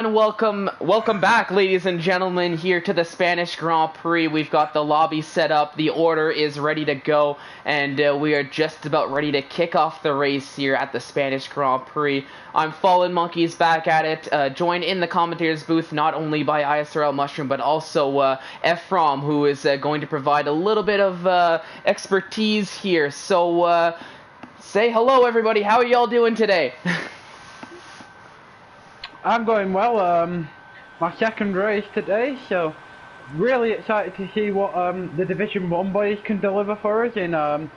And welcome back, ladies and gentlemen, here to the Spanish Grand Prix. We've got the lobby set up, the order is ready to go, and we are just about ready to kick off the race here at the Spanish Grand Prix. I'm Fallen Monkeys back at it, joined in the commentators booth not only by ISRL Mushroom, but also Ephraim, who is going to provide a little bit of expertise here. So, say hello, everybody. How are y'all doing today? I'm going well. My second race today, so really excited to see what the Division 1 boys can deliver for us in a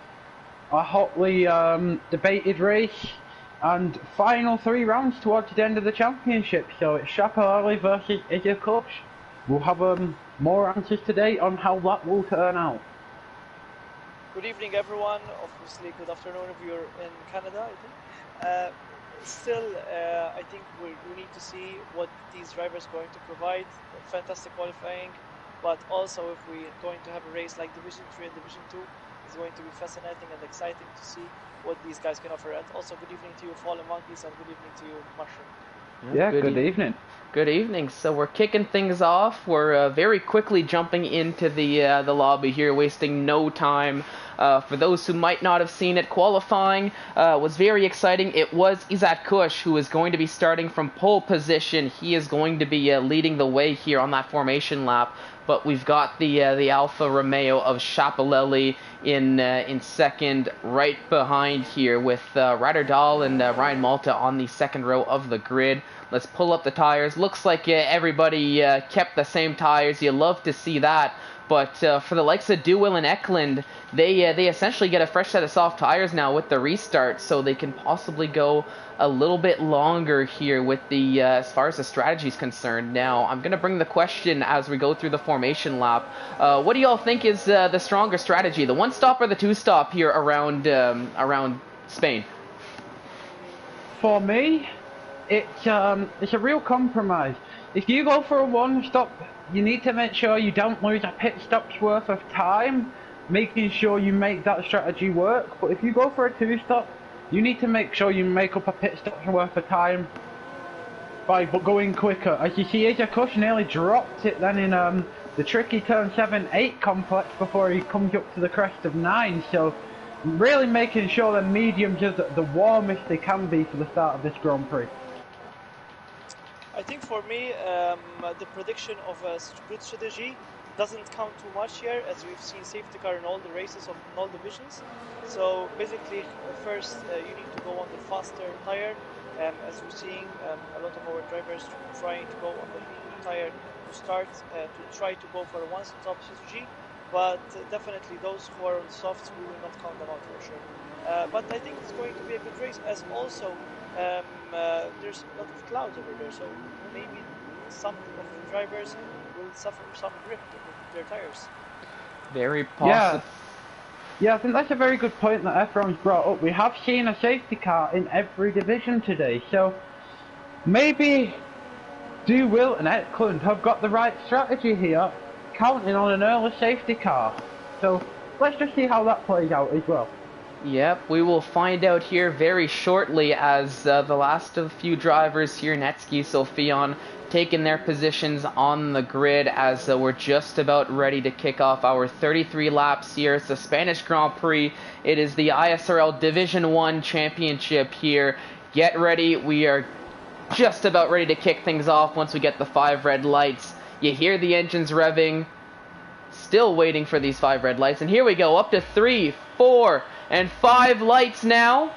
hotly debated race and final 3 rounds towards the end of the championship. So it's Chaparral versus Izzy Kush. We'll have more answers today on how that will turn out. Good evening, everyone. Obviously, good afternoon if you're in Canada, I think. Still, I think we need to see what these drivers are going to provide. Fantastic qualifying, but also if we're going to have a race like Division 3 and Division 2, it's going to be fascinating and exciting to see what these guys can offer. And also, good evening to you, Fallen Monkeys, and good evening to you, Mushroom. Yeah, good evening. Good evening. So we're kicking things off. We're very quickly jumping into the lobby here, wasting no time. For those who might not have seen it, qualifying was very exciting. It was Izat Kush who is going to be starting from pole position. He is going to be leading the way here on that formation lap. But we've got the Alfa Romeo of Chapelelli in second, right behind here with Ryder Dahl and Ryan Malta on the second row of the grid. Let's pull up the tires. Looks like everybody kept the same tires. You love to see that. But for the likes of Duwell and Eklund, they essentially get a fresh set of soft tires now with the restart, so they can possibly go a little bit longer here with the as far as the strategy is concerned. Now, I'm going to bring the question as we go through the formation lap. What do y'all think is the stronger strategy, the one-stop or the two-stop here around Spain? For me, it's a real compromise. If you go for a one-stop, you need to make sure you don't lose a pit stop's worth of time, making sure you make that strategy work. But if you go for a two-stop, you need to make sure you make up a pit stop's worth of time by going quicker. As you see, Izzy Kush nearly dropped it then in the tricky turn 7-8 complex before he comes up to the crest of 9. So really making sure the mediums are the warmest they can be for the start of this Grand Prix. I think for me, the prediction of a good strategy doesn't count too much here, as we've seen safety car in all the races of all divisions. So basically, first you need to go on the faster tire, as we're seeing a lot of our drivers trying to go on the medium tire to start, to try to go for a one-stop strategy. But definitely those who are on softs, we will not count them out for sure. But I think it's going to be a good race, as also there's a lot of clouds over there, so maybe some of the drivers will suffer some grip with their tires. Very possible. Yeah, I think that's a very good point that Ephraim's brought up. We have seen a safety car in every division today, so maybe Duwell and Eklund have got the right strategy here, counting on an early safety car. So let's just see how that plays out as well. Yep, we will find out here very shortly as the last of a few drivers here, Netsky, Sophion, taking their positions on the grid as we're just about ready to kick off our 33 laps here. It's the Spanish Grand Prix. It is the ISRL Division 1 Championship here. Get ready. We are just about ready to kick things off once we get the 5 red lights. You hear the engines revving. Still waiting for these 5 red lights. And here we go, up to 3, 4, and 5 lights now.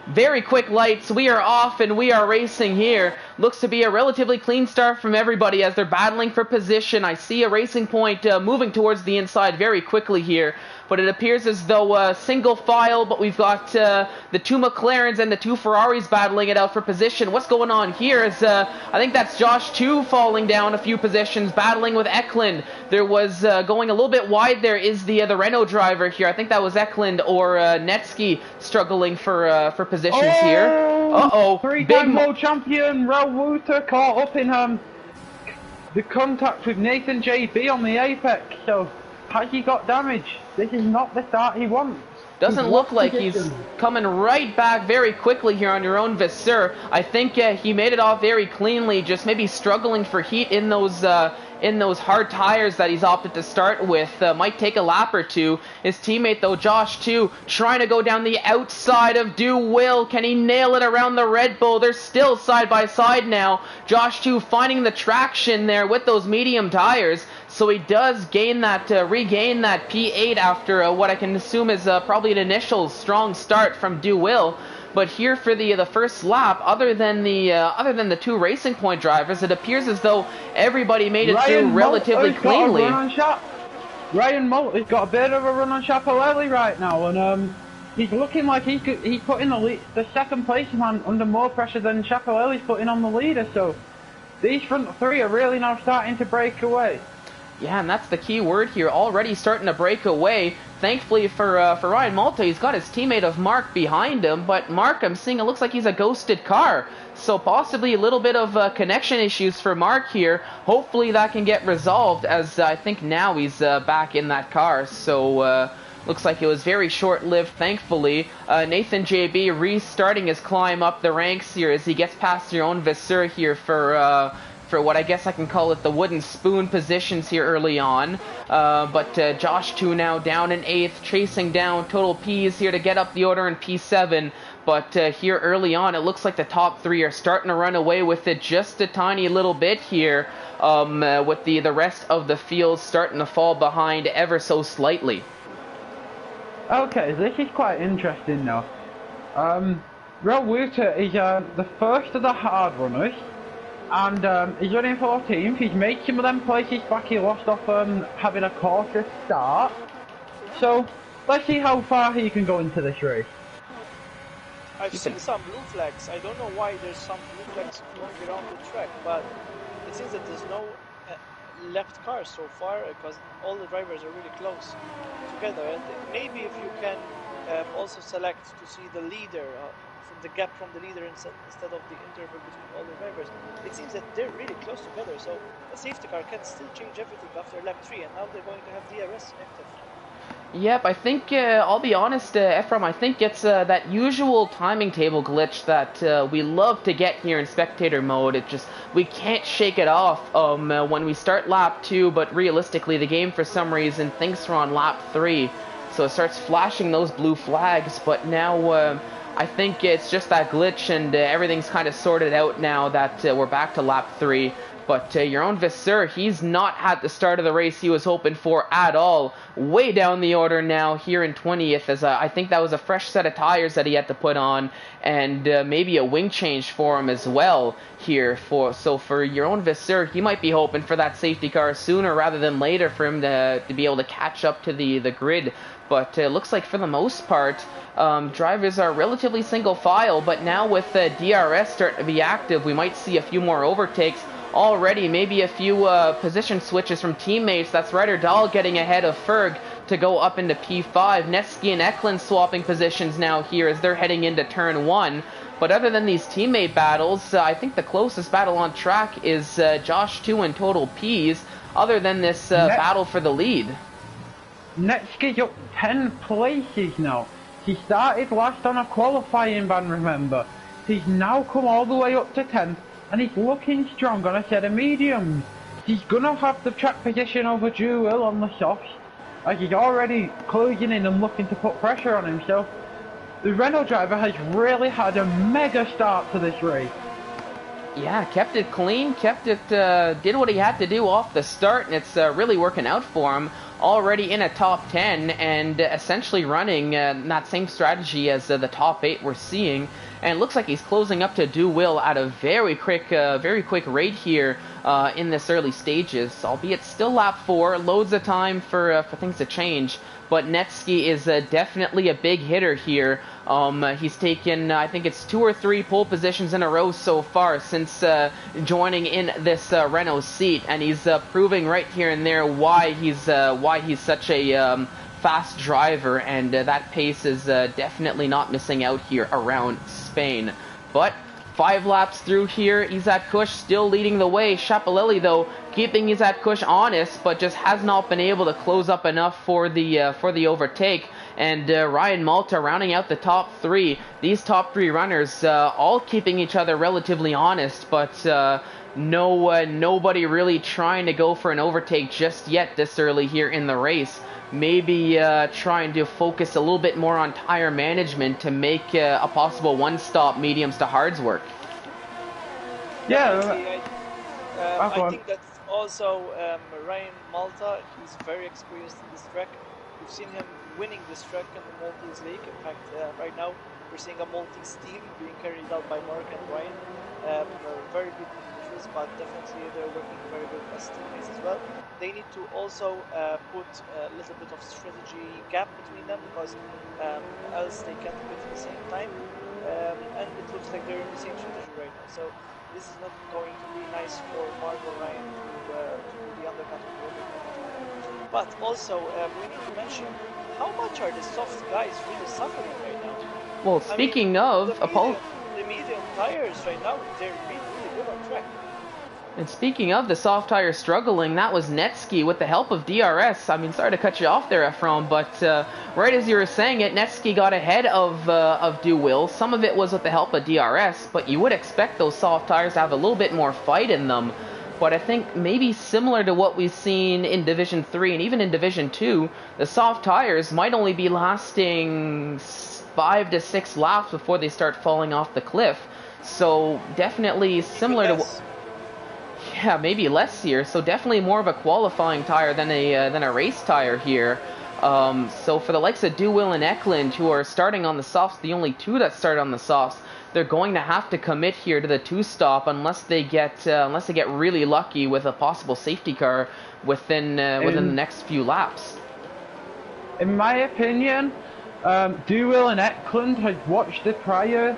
Very quick lights. We are off and we are racing here. Looks to be a relatively clean start from everybody as they're battling for position. I see a Racing Point moving towards the inside very quickly here. But it appears as though single file, but we've got the 2 McLarens and the 2 Ferraris battling it out for position. What's going on here is, I think that's Josh 2 falling down a few positions, battling with Eklund. There was going a little bit wide there is the Renault driver here. I think that was Eklund or Netsky struggling for positions here. Uh-oh. 3-time world champion Raul Wuter caught up in the contact with Nathan JB on the apex. So has he got damage? This is not the start he wants. Doesn't look lost like he's position. coming right back very quickly here on your own Visser. I think he made it off very cleanly, just maybe struggling for heat in those hard tires that he's opted to start with. Might take a lap or two. His teammate, though, Josh, too, trying to go down the outside of Do Will. Can he nail it around the Red Bull? They're still side by side now. Josh, too, finding the traction there with those medium tires. So he does gain that, regain that P8 after what I can assume is probably an initial strong start from Do Will. But here for the first lap, other than the two Racing Point drivers, it appears as though everybody made it through relatively cleanly. Ryan Moulter's got a bit of a run on Schiaparelli right now, and he's looking like he's putting the second place man under more pressure than Schiaparelli's putting on the leader. So these front three are really now starting to break away. Yeah, and that's the key word here. Already starting to break away. Thankfully for Ryan Malta, he's got his teammate of Mark behind him. But Mark, I'm seeing it looks like he's a ghosted car. So possibly a little bit of connection issues for Mark here. Hopefully that can get resolved, as I think now he's back in that car. So looks like it was very short-lived, thankfully. Nathan JB restarting his climb up the ranks here as he gets past your own Visser here for what I guess I can call it the wooden spoon positions here early on. But Josh 2 now down in 8th, chasing down Total P's here to get up the order in P7. But here early on, it looks like the top 3 are starting to run away with it just a tiny little bit here, with the rest of the field starting to fall behind ever so slightly. Okay, this is quite interesting now. Rowuta is the first of the hard runners. And he's running 14th. He's made some of them places back he lost off having a cautious start. So let's see how far he can go into this race. I've seen some blue flags. I don't know why there's some blue flags going around the track, but it seems that there's no left cars so far because all the drivers are really close together. And maybe if you can also select to see the leader, from the gap from the leader instead of the interval between all the drivers, it seems that they're really close together. So a safety car can still change everything after lap 3, and now they're going to have DRS active. Yep, I think, I'll be honest, Ephraim, I think it's that usual timing table glitch that we love to get here in spectator mode. It just, we can't shake it off when we start lap 2, but realistically the game for some reason thinks we're on lap 3. So it starts flashing those blue flags, but now I think it's just that glitch and everything's kind of sorted out now that we're back to lap 3. But your own Visser, he's not had the start of the race he was hoping for at all. Way down the order now here in 20th, as I think that was a fresh set of tires that he had to put on, and maybe a wing change for him as well here. So for your own Visser, he might be hoping for that safety car sooner rather than later for him to be able to catch up to the grid. But it looks like for the most part, drivers are relatively single file, but now with DRS starting to be active, we might see a few more overtakes already, maybe a few position switches from teammates. That's Ryder Dahl getting ahead of Ferg to go up into P5. Nevsky and Eklund swapping positions now here as they're heading into turn 1. But other than these teammate battles, I think the closest battle on track is Josh 2 and Total P's, other than this battle for the lead. Nevsky's up 10 places now. He started last on a qualifying ban, remember. He's now come all the way up to 10th. And he's looking strong on a set of mediums. He's gonna have the track position over Jewel on the softs, as he's already closing in and looking to put pressure on himself. The Renault driver has really had a mega start to this race. Yeah, kept it clean, did what he had to do off the start, and it's really working out for him. Already in a top 10 and essentially running that same strategy as the top 8 we're seeing. And it looks like he's closing up to Do Will at a very quick rate here in this early stages, albeit still lap 4, loads of time for things to change. But Nevsky is definitely a big hitter here. He's taken, I think it's 2 or 3 pole positions in a row so far since joining in this Renault seat, and he's proving right here and there why he's such a fast driver, and that pace is definitely not missing out here around Spain. But 5 laps through here, Izat Kush still leading the way. Schiaparelli, though, keeping Izat Kush honest, but just has not been able to close up enough for the overtake. and Ryan Malta rounding out the top three. These top three runners all keeping each other relatively honest, but nobody really trying to go for an overtake just yet this early here in the race. Maybe trying to focus a little bit more on tire management to make a possible one-stop mediums to hards work. Yeah, I think that also Ryan Malta is very experienced in this track. We've seen him winning this track in the Maltese League. In fact, right now we're seeing a Maltese team being carried out by Mark and Ryan. Very good individuals, but definitely they're working very good as teammates as well. They need to also put a little bit of strategy gap between them, because else they can't quit at the same time. And it looks like they're in the same strategy right now. So this is not going to be nice for Mark or Ryan to the undercut of the other. But also, we need to mention, how much are the soft guys really suffering right now? Well, speaking of the medium tires right now, they're really good on track. And speaking of the soft tire struggling, that was Netsky with the help of DRS. I mean, sorry to cut you off there, Ephraim, but right as you were saying it, Netsky got ahead of Duwill. Some of it was with the help of DRS, but you would expect those soft tires to have a little bit more fight in them. But I think maybe similar to what we've seen in Division 3 and even in Division 2, the soft tires might only be lasting 5 to 6 laps before they start falling off the cliff. So definitely similar to what... Yeah, maybe less here. So definitely more of a qualifying tire than a race tire here. So for the likes of Duwill and Eklund, who are starting on the softs, the only two that start on the softs, they're going to have to commit here to the two-stop unless they get really lucky with a possible safety car within the next few laps. In my opinion, Duwill and Eklund had watched the prior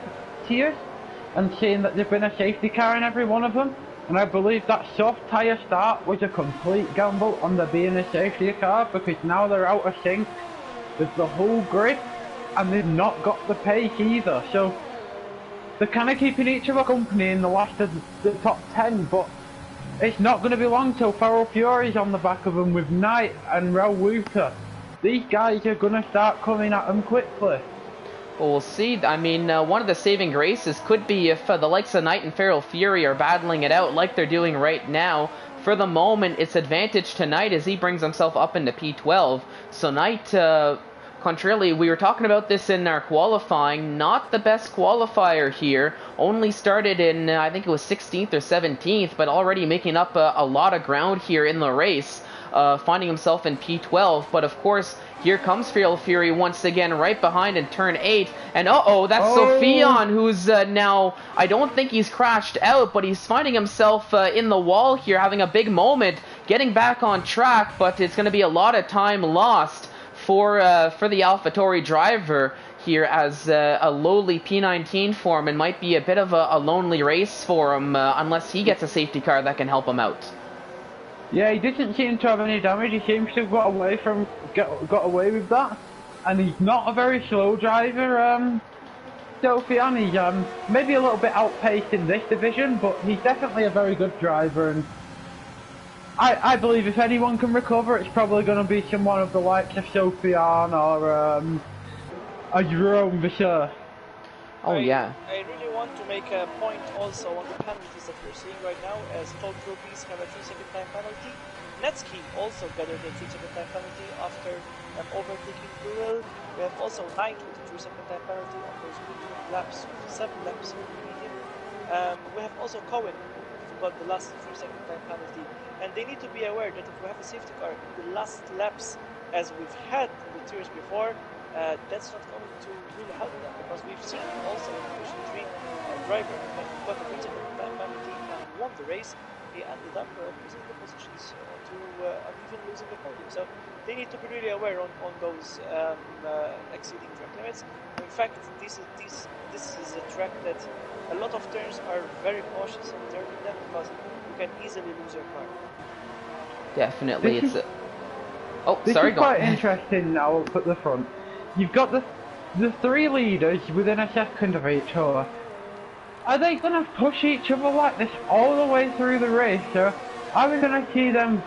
tiers and seen that there's been a safety car in every one of them. And I believe that soft tyre start was a complete gamble on there being a safety car, because now they're out of sync with the whole grid and they've not got the pace either. So they're kind of keeping each other company in the last of the top 10, but it's not going to be long till Feral Fury's on the back of them with Knight and Rowuta. These guys are going to start coming at them quickly. Well, we'll see. I mean, one of the saving graces could be if the likes of Knight and Feral Fury are battling it out like they're doing right now. For the moment, it's advantage to Knight as he brings himself up into P12. So Knight, contrarily, we were talking about this in our qualifying, not the best qualifier here. Only started in, I think it was 16th or 17th, but already making up a lot of ground here in the race. Finding himself in P12, but of course, here comes Feral Fury once again right behind in turn 8, and that's Sophion, who's now, I don't think he's crashed out, but he's finding himself in the wall here, having a big moment, getting back on track, but it's going to be a lot of time lost for the AlphaTauri driver here as a lowly P19 for him, and might be a bit of a lonely race for him unless he gets a safety car that can help him out. Yeah, he didn't seem to have any damage. He seems to have got away with that, and he's not a very slow driver. Sophian, he's maybe a little bit outpaced in this division, but he's definitely a very good driver. And I believe if anyone can recover, it's probably going to be someone of the likes of Sophian or a Jerome Visser. Yeah. I really want to make a point also on the penalties that we're seeing right now, as Todd Groupies have a 3-second time penalty. Netsky also gathered a 3-second time penalty after overtaking Duwill. We have also Knight with a 3-second time penalty on those medium laps, 7 laps in the medium. We have also Cohen, who got the last 3-second time penalty. And they need to be aware that if we have a safety car in the last laps, as we've had in the tiers before, that's not going to really help them, because we've seen also in Division 3 a driver who got a 3-second time penalty and won the race. He ended up losing the positions to even losing the podium. So they need to be really aware on those exceeding track limits. In fact, this is a track that a lot of turns are very cautious in turning them, because you can easily lose your car. Definitely, This it's is quite interesting now up at the front. You've got the 3 leaders within a second of each other. Are they going to push each other like this all the way through the race, or are we going to see them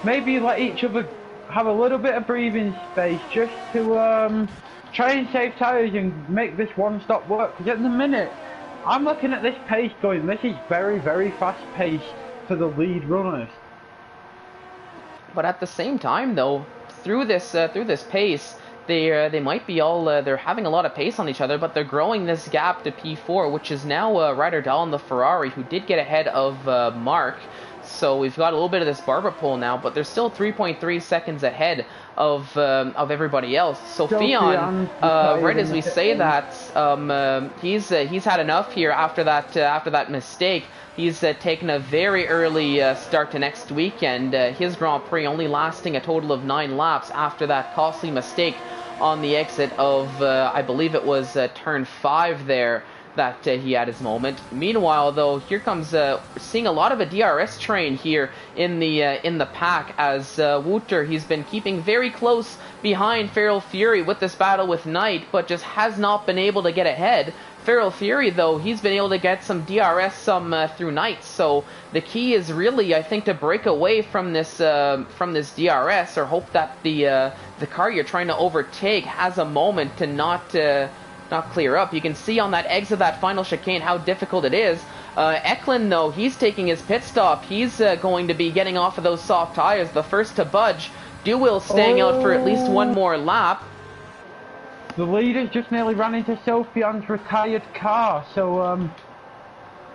maybe let each other have a little bit of breathing space just to try and save tyres and make this one stop work. Because at the minute, I'm looking at this pace going, this is very, very fast pace for the lead runners. But at the same time, though, through this pace, they might be all they're having a lot of pace on each other, but they're growing this gap to P4, which is now Ryder Dahl in the Ferrari, who did get ahead of Mark. So we've got a little bit of this barber pole now, but they're still 3.3 seconds ahead of everybody else. So Fionn, right as we say that, he's had enough here after that mistake. He's taken a very early start to next weekend. His Grand Prix only lasting a total of 9 laps after that costly mistake on the exit of, I believe it was turn 5 there, that he had his moment. Meanwhile, though, here comes seeing a lot of a DRS train here in the pack as Wouter, he's been keeping very close behind Feral Fury with this battle with Knight, but just has not been able to get ahead. Feral Fury, though, he's been able to get some DRS through Knight, so the key is really, I think, to break away from this DRS, or hope that the car you're trying to overtake has a moment to not clear up. You can see on that exit, that final chicane, how difficult it is. Eklund, though, he's taking his pit stop. He's going to be getting off of those soft tires, the first to budge. Dewell staying out for at least one more lap. The leaders just nearly ran into Sofian's retired car, so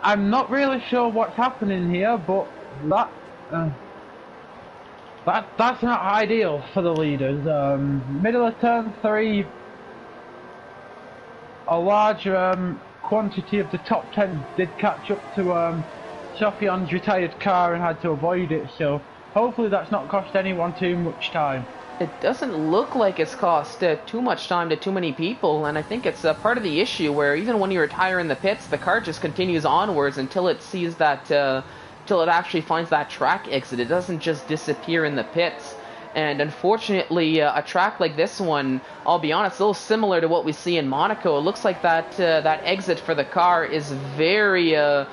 I'm not really sure what's happening here, but that's not ideal for the leaders. Middle of turn 3, a large quantity of the top 10 did catch up to Sofian's retired car and had to avoid it, so hopefully that's not cost anyone too much time. It doesn't look like it's cost too much time to too many people, and I think it's part of the issue where even when you retire in the pits, the car just continues onwards until it sees that, till it actually finds that track exit. It doesn't just disappear in the pits. And unfortunately, a track like this one, I'll be honest, a little similar to what we see in Monaco. It looks like that exit for the car is a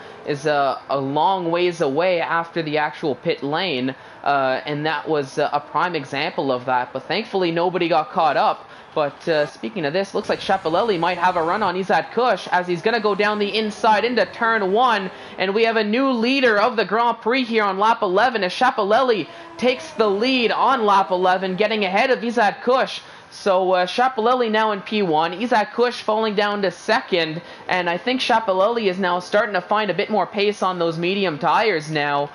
long ways away after the actual pit lane, and that was a prime example of that. But thankfully, nobody got caught up. But speaking of this, looks like Chapelelli might have a run on Izat Kush as he's going to go down the inside into turn 1. And we have a new leader of the Grand Prix here on lap 11 as Chapelelli takes the lead on lap 11, getting ahead of Izat Kush. So Chapelelli now in P1, Izat Kush falling down to 2nd, and I think Chapelelli is now starting to find a bit more pace on those medium tires now,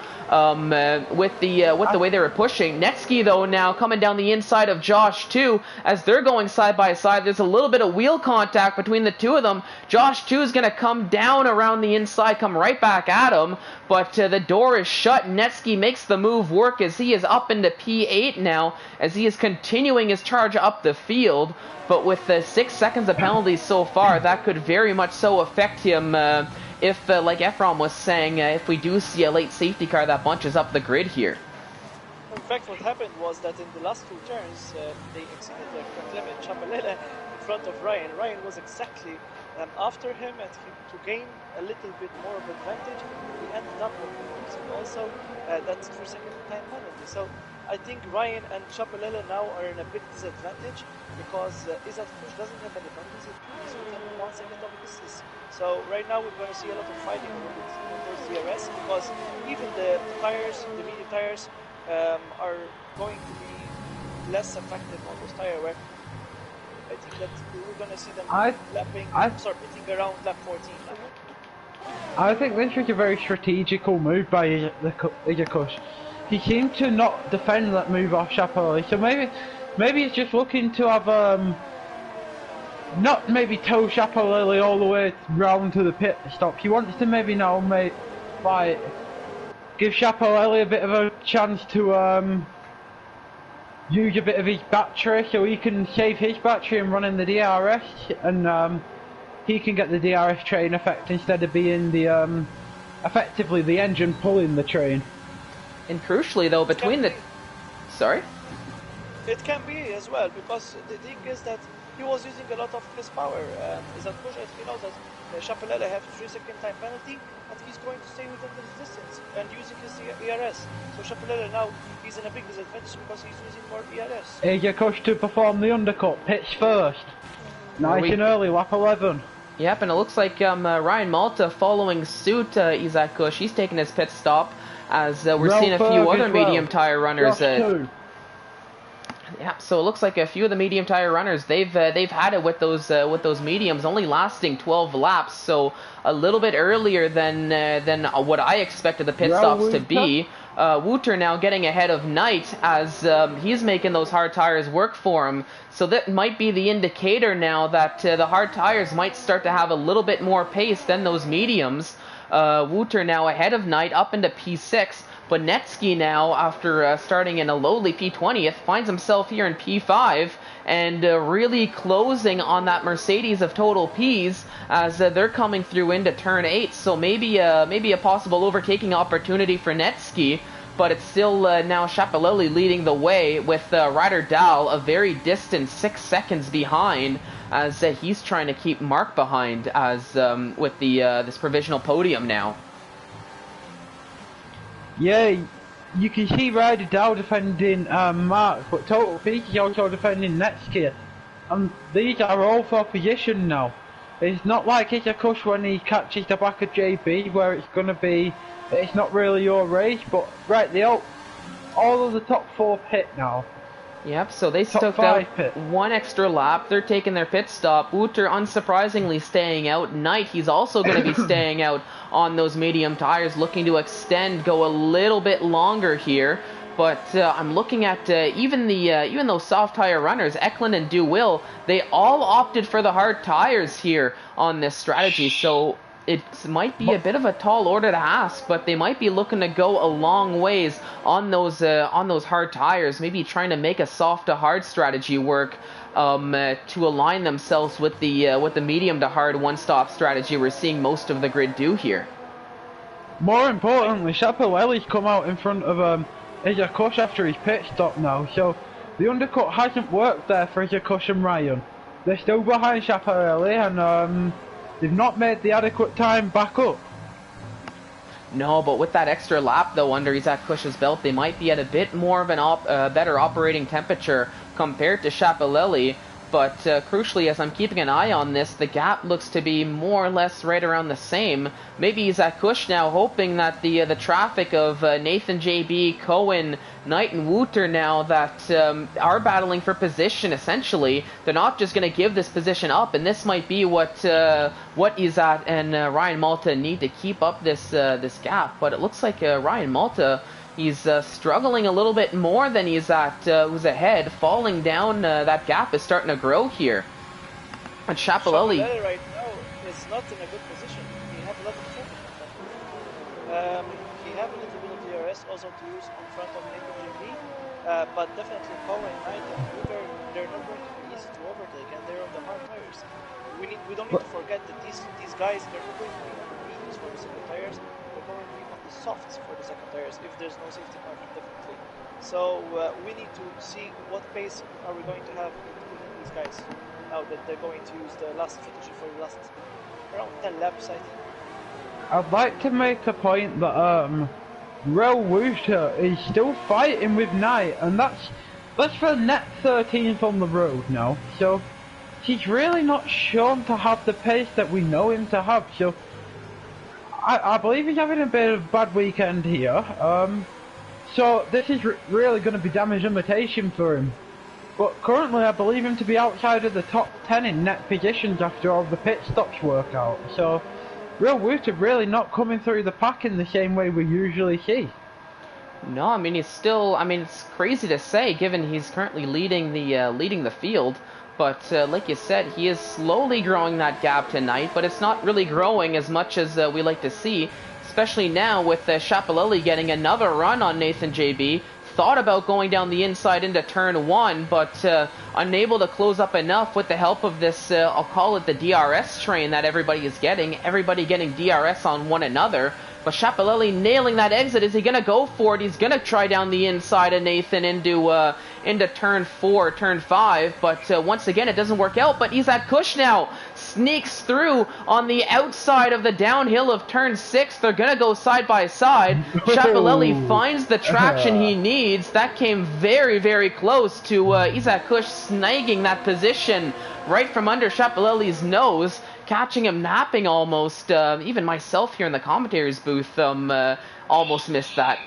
with the way they were pushing. Netsky, though, now coming down the inside of Josh too, as they're going side by side. There's a little bit of wheel contact between the two of them. Josh too is going to come down around the inside, come right back at him, but the door is shut. Netsky makes the move work as he is up into P8 now, as he is continuing his charge up the field, but with 6 seconds of penalties so far, that could very much so affect him if, like Ephraim was saying, if we do see a late safety car that bunches up the grid here. In fact, what happened was that in the last 2 turns, they exceeded their front limit. Chapelele in front of Ryan. Ryan was exactly after him, and to gain a little bit more of advantage, he ended up losing also that 3-second time penalty. So I think Ryan and Chapelele now are in a big disadvantage because Izat Kush doesn't have any penalties. He's within 1 second of distance. So right now we're going to see a lot of fighting on those DRS because even the tires, the medium tires, are going to be less effective on those tire wear. I think that we're going to see them pitting around lap 14 now. I think this was a very strategical move by Izat Kush. He seemed to not defend that move off Chapelelli, so maybe he's just looking to have not maybe tow Chapelelli all the way round to the pit stop. He wants to maybe now give Chapelelli a bit of a chance to use a bit of his battery so he can save his battery and run in the DRS, and he can get the DRS train effect instead of being the effectively the engine pulling the train. And crucially, though, between the... Sorry? It can be as well, because the thing is that he was using a lot of his power. Izat Kush, as we know, that Chapelele have 3-second time penalty. but he's going to stay within the distance and using his ERS. So Chapelele now, he's in a big disadvantage because he's using more ERS. Asia Kush to perform the undercut, pitch first. Nice and early, lap 11. Yep, and it looks like Ryan Malta following suit, Isaac Kush. He's taking his pit stop as we're seeing a few other medium tire runners. Yeah, so it looks like a few of the medium tire runners they've had it with those mediums, only lasting 12 laps, so a little bit earlier than what I expected the pit stops to be. Wouter now getting ahead of Knight as he's making those hard tires work for him. So that might be the indicator now that the hard tires might start to have a little bit more pace than those mediums. Wouter now ahead of Knight up into P6. But Netsky now, after starting in a lowly P20th, finds himself here in P5 and really closing on that Mercedes of total Ps as they're coming through into turn 8. So maybe a possible overtaking opportunity for Netsky, but it's still now Chapelele leading the way with Ryder Dahl a very distant 6 seconds behind as he's trying to keep Mark behind as with the this provisional podium now. Yeah, you can see Ryder Dow defending Mark, but Total Peak is also defending Netsky. And these are all for position now. It's not like it's a Kush when he catches the back of JB where it's going to be, it's not really your race, but right, all of the top 4 pit now. Yep, so they took out one extra lap. They're taking their pit stop. Wouter unsurprisingly staying out. Knight, he's also going to be staying out on those medium tires, looking to extend, go a little bit longer here. But I'm looking at even those soft tire runners, Eklund and DeWill, they all opted for the hard tires here on this strategy. So it might be a bit of a tall order to ask, but they might be looking to go a long ways on those hard tires, maybe trying to make a soft to hard strategy work to align themselves with the medium to hard one-stop strategy we're seeing most of the grid do here. More importantly, Chapelele's come out in front of Isaac Kush after his pit stop now, so the undercut hasn't worked there for Isaac Kush and Ryan. They're still behind Chapelele and they've not made the adequate time back up. No, but with that extra lap, though, under Isaac Kush's belt, they might be at a bit more of an better operating temperature compared to Chapelele. But crucially, as I'm keeping an eye on this, the gap looks to be more or less right around the same. Maybe Isaac Kush now hoping that the traffic of Nathan, JB, Cohen, Knight, and Wouter now that are battling for position, essentially, they're not just going to give this position up, and this might be what Isaac and Ryan Malta need to keep up this gap. But it looks like Ryan Malta, he's struggling a little bit more than he's who's ahead. Falling down, that gap is starting to grow here. And Chapelele right now is not in a good position. He have a lot of trouble. He have a little bit of DRS also to use in front of Nathan JB, but definitely Cohen, Knight, and Wouter, they're not going to be easy to overtake, and they're on the hard tires. We don't need to forget that these guys, they're not going to be on the mediums for the second tires. They're going to be on the softs for the second tires if there's no safety car, definitely. So we need to see what pace are we going to have with these guys now that they're going to use the last strategy for the last around 10 laps, I think. I'd like to make a point that Rel Wouter is still fighting with Knight, and that's for net 13th on the road now. So he's really not shown to have the pace that we know him to have. So I believe he's having a bit of a bad weekend here. So this is really going to be damage limitation for him. But currently I believe him to be outside of the top 10 in net positions after all the pit stops work out. So Real Wouter really not coming through the pack in the same way we usually see. No, I mean, he's still, I mean, it's crazy to say given he's currently leading the field. But like you said, he is slowly growing that gap tonight, but it's not really growing as much as we like to see, especially now with Chapelele getting another run on Nathan JB. Thought about going down the inside into turn 1, but unable to close up enough with the help of this, I'll call it the DRS train that everybody is getting. Everybody getting DRS on one another. But Chapelele nailing that exit. Is he going to go for it? He's going to try down the inside of Nathan into turn 4, turn 5. But once again, it doesn't work out. But Isaac Kush now sneaks through on the outside of the downhill of turn 6. They're going to go side by side. Schiaparelli finds the traction he needs. That came very, very close to Isaac Kush snagging that position right from under Schiaparelli's nose, catching him napping almost. Even myself here in the commentator's booth almost missed that.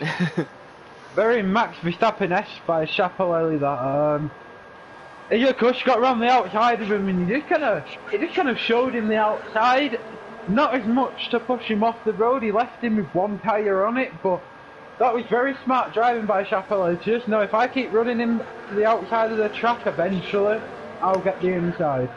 Very Max Verstappen-esque by Schiaparelli that. Isaac Kush got around the outside of him and he just kind of showed him the outside. Not as much to push him off the road. He left him with one tyre on it, but that was very smart driving by Schiaparelli. Just know if I keep running him to the outside of the track, eventually I'll get the inside.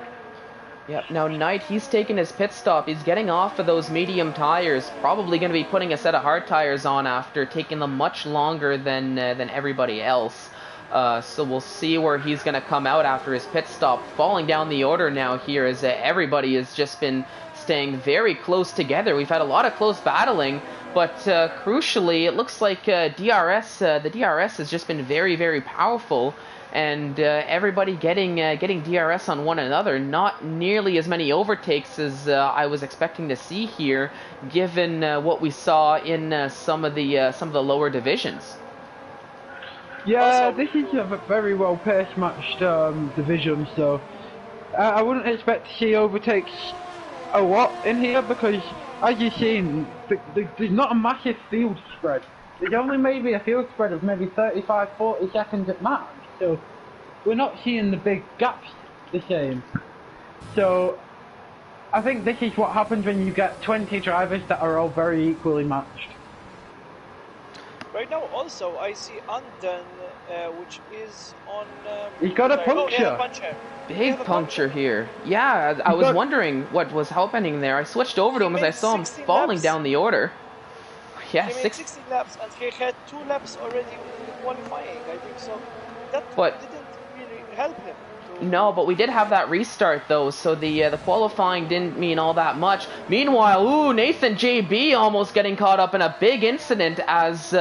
Yep, now Knight, he's taking his pit stop. He's getting off of those medium tires. Probably going to be putting a set of hard tires on after taking them much longer than everybody else. So we'll see where he's going to come out after his pit stop. Falling down the order now here as everybody has just been staying very close together. We've had a lot of close battling, but crucially, it looks like the DRS has just been very, very powerful. And everybody getting DRS on one another. Not nearly as many overtakes as I was expecting to see here, given what we saw in some of the lower divisions. Yeah, this is a very well paced matched division, so I wouldn't expect to see overtakes a lot in here because, as you've seen, there's not a massive field spread. There's only maybe a field spread of maybe 35-40 seconds at max. So we're not seeing the big gaps the same. So I think this is what happens when you get 20 drivers that are all very equally matched. Right now also I see Anden, which is on... He's got a puncture. Oh, yeah, a puncture. Big puncture here. Yeah, I was wondering what was happening there. I switched over to him as I saw him falling down the order. Yeah, he made 16 laps and he had 2 laps already in qualifying, I think so. That didn't really help him. No, but we did have that restart though, so the qualifying didn't mean all that much. Meanwhile, Nathan JB almost getting caught up in a big incident as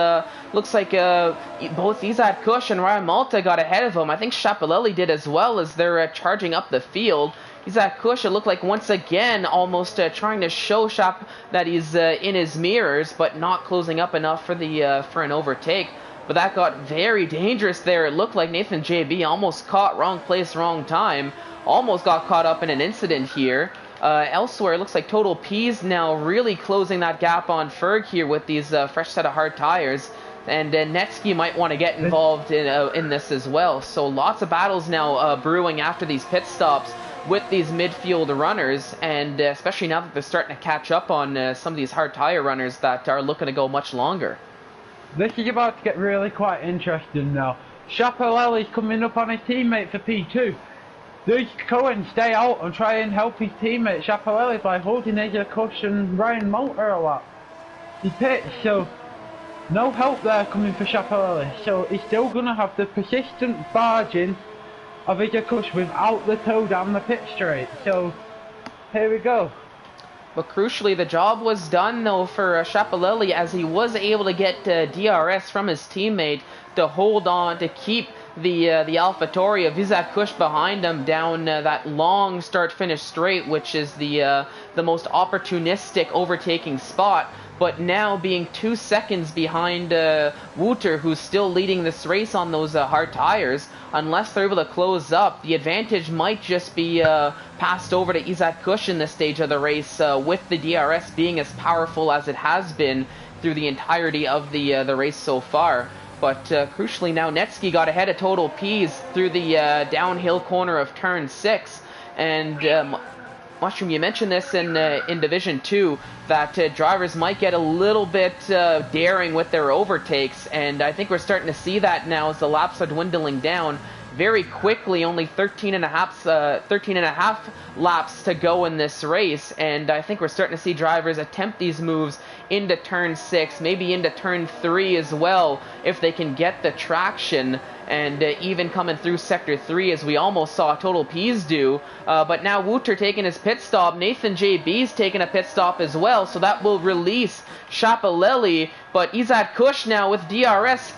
looks like both Isaac Kush and Ryan Malta got ahead of him. I think Schiaparelli did as well as they're charging up the field. Isaac Kush, it looked like once again almost trying to show Shap that he's in his mirrors, but not closing up enough for an overtake. But that got very dangerous there. It looked like Nathan JB almost caught wrong place, wrong time. Almost got caught up in an incident here. Elsewhere, it looks like Total P's now really closing that gap on Ferg here with these fresh set of hard tires. And Netsky might want to get involved in this as well. So lots of battles now brewing after these pit stops with these midfield runners. And especially now that they're starting to catch up on some of these hard tire runners that are looking to go much longer. This is about to get really quite interesting now. Schiaparelli's coming up on his teammate for P2. Does Cohen stay out and try and help his teammate Schiaparelli by holding Isaac Kush and Ryan Malta a lap? He pits, so no help there coming for Schiaparelli. So he's still going to have the persistent barging of Isaac Kush without the toe down the pit straight. So here we go. But crucially, the job was done, though, for Schiaparelli as he was able to get DRS from his teammate to hold on, to keep the AlphaTauri of Isaac Kush behind him down that long start-finish straight, which is the most opportunistic overtaking spot. But now being 2 seconds behind Wouter, who's still leading this race on those hard tires, unless they're able to close up, the advantage might just be passed over to Isaac Kush in this stage of the race, with the DRS being as powerful as it has been through the entirety of the race so far. But crucially now, Netsky got ahead of Total P's through the downhill corner of turn 6, and Mushroom, you mentioned this in Division 2, that drivers might get a little bit daring with their overtakes, and I think we're starting to see that now as the laps are dwindling down. Very quickly, only 13 and a half laps to go in this race, and I think we're starting to see drivers attempt these moves into turn 6, maybe into turn 3 as well, if they can get the traction, and even coming through Sector 3 as we almost saw Total P's do. But now Wouter taking his pit stop, Nathan JB's taking a pit stop as well, so that will release Schiaparelli. But Isaac Kush now with DRS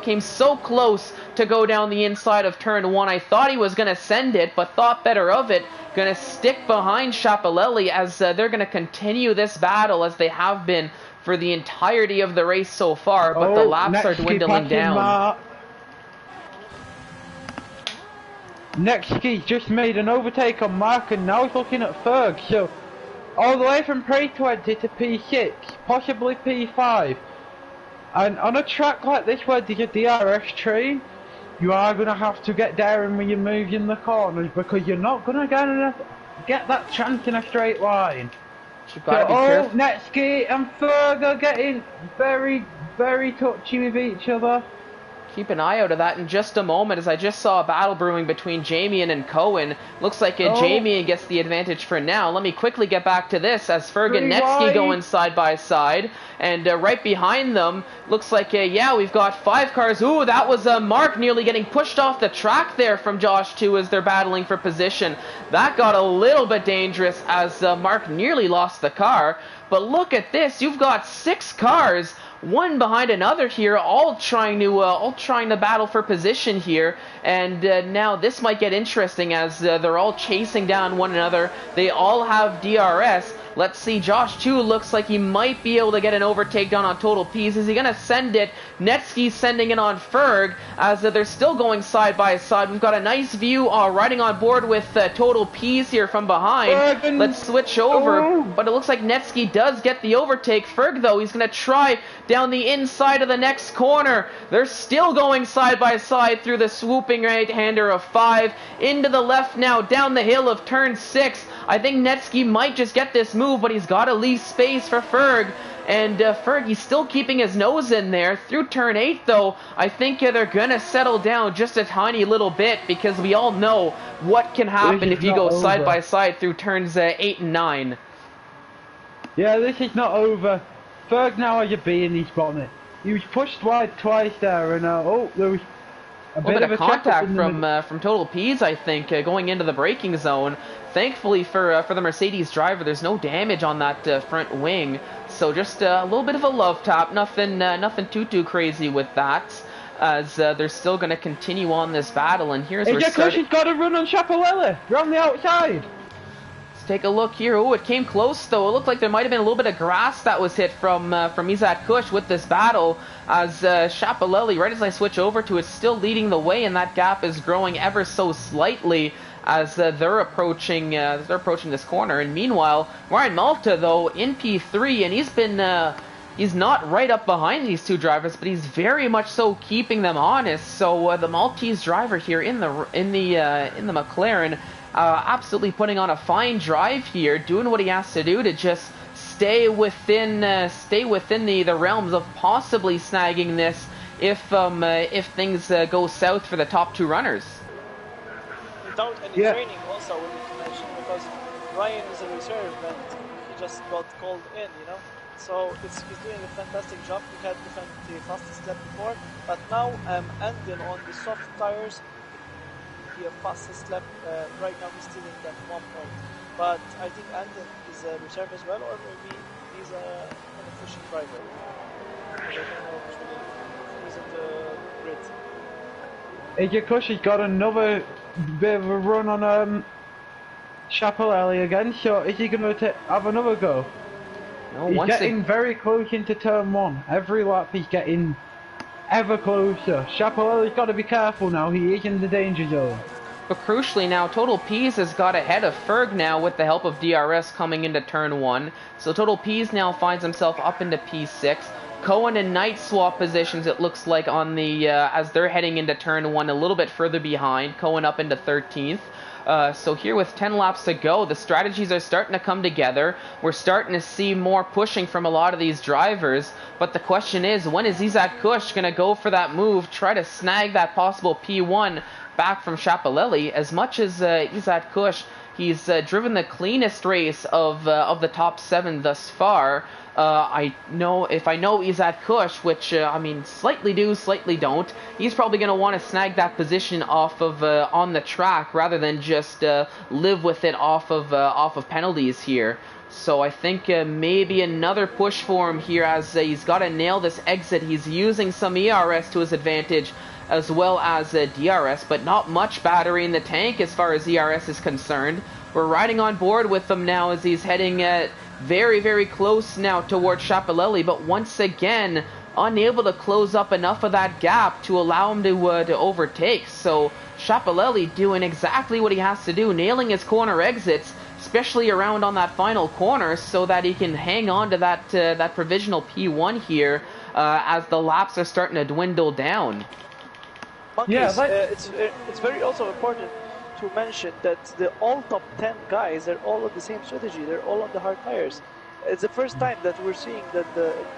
came so close to go down the inside of turn 1. I thought he was going to send it, but thought better of it going to stick behind Schiaparelli as they're going to continue this battle as they have been for the entirety of the race so far, but the laps are dwindling down. Nextski just made an overtake on Mark and now he's looking at Ferg, so all the way from P20 to P6, possibly P5. And on a track like this where there's a DRS train, you are going to have to get daring when you move in the corners because you're not going to get that chance in a straight line. So, Netsky and Ferg are getting very, very touchy with each other. Keep an eye out of that in just a moment, as I just saw a battle brewing between Jamie and Cohen. Looks like Jamie gets the advantage for now. Let me quickly get back to this as Ferg and Netsky going side by side. And right behind them, looks like, yeah, we've got 5 cars. Ooh, that was Mark nearly getting pushed off the track there from Josh 2 as they're battling for position. That got a little bit dangerous as Mark nearly lost the car. But look at this, you've got 6 cars, one behind another here, all trying to battle for position here, and now this might get interesting as they're all chasing down one another. They all have DRS. Let's see, Josh 2 looks like he might be able to get an overtake done on Total P's. Is he going to send it? Netsky's sending it on Ferg as they're still going side by side. We've got a nice view riding on board with Total P's here from behind. Let's switch over, but it looks like Netsky does get the overtake. Ferg, though, he's going to try down the inside of the next corner. They're still going side by side through the swooping right-hander of 5. Into the left now, down the hill of turn 6. I think Netsky might just get this move, but he's got to leave space for Ferg. And Ferg, he's still keeping his nose in there. Through turn 8, though, I think they're going to settle down just a tiny little bit because we all know what can happen if you go side by side through turns 8 and 9. Yeah, this is not over. Ferg now has a bee in his bonnet. He was pushed wide twice there, and there was a bit of contact from Total P's, I think, going into the braking zone. Thankfully for the Mercedes driver, there's no damage on that front wing, so just a little bit of a love tap. Nothing too crazy with that, as they're still going to continue on this battle. And here's where she's got to run on Schiaparelli around the outside. Let's take a look here. Oh, it came close though. It looked like there might have been a little bit of grass that was hit from Izat Kush with this battle, as Schiaparelli, right as I switch over to it, still leading the way, and that gap is growing ever so slightly as they're approaching this corner. And meanwhile, Ryan Malta, though, in P3, and he's not right up behind these two drivers, but he's very much so keeping them honest. So the Maltese driver here in the McLaren, absolutely putting on a fine drive here, doing what he has to do to just stay within the realms of possibly snagging this if things go south for the top 2 runners. Without any training also, we need to mention, because Ryan is a reserve and he just got called in, so he's doing a fantastic job. He had the fastest lap before, but now Andon on the soft tires, the fastest lap. Right now he's still in that 1 point, but I think Andon is a reserve as well, or maybe he's an efficient driver. I don't know actually. He's in the grid. AJ Kush has got another bit of a run on Schiaparelli again, so is he going to have another go? No, he's getting very close into turn 1. Every lap he's getting ever closer. Schiaparelli's got to be careful now, he is in the danger zone. But crucially now, Total P's has got ahead of Ferg now with the help of DRS coming into turn 1. So Total P's now finds himself up into P6. Cohen and Knight swap positions, it looks like, on the as they're heading into turn 1 a little bit further behind. Cohen up into 13th. So here with 10 laps to go, the strategies are starting to come together. We're starting to see more pushing from a lot of these drivers. But the question is, when is Izat Kush going to go for that move, try to snag that possible P1 back from Schiaparelli? As much as Izat Kush, he's driven the cleanest race of the top 7 thus far. I know Izat Kush, which I mean, slightly do, slightly don't. He's probably going to want to snag that position off of on the track rather than just live with it off of penalties here. So I think maybe another push for him here, as he's got to nail this exit. He's using some ERS to his advantage, as well as DRS, but not much battery in the tank as far as ERS is concerned. we're riding on board with him now as he's heading very, very close now towards Schiaparelli, but once again unable to close up enough of that gap to allow him to overtake. So Schiaparelli doing exactly what he has to do, nailing his corner exits, especially around on that final corner, so that he can hang on to that provisional P1 here as the laps are starting to dwindle down. Monkeys, Yeah, it's very also important to mention that all top 10 guys, they're all on the same strategy. They're all on the hard tires. It's the first time that we're seeing that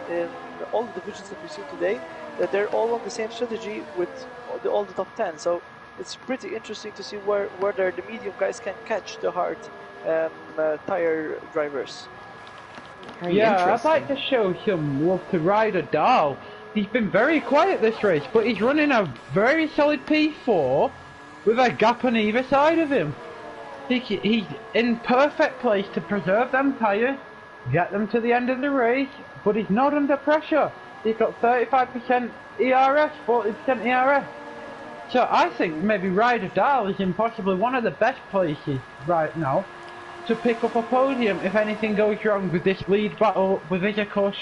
in all the divisions that we see today, that they're all on the same strategy with all the top 10. So it's pretty interesting to see whether the medium guys can catch the hard tire drivers. Yeah, I'd like to show some love to Ryder Dahl. He's been very quiet this race, but he's running a very solid P4 with a gap on either side of him. He's in perfect place to preserve them tyres, get them to the end of the race, but he's not under pressure. He's got 35% ERS, 40% ERS. So I think maybe Ryder Dahl is in possibly one of the best places right now to pick up a podium if anything goes wrong with this lead battle with Izakush,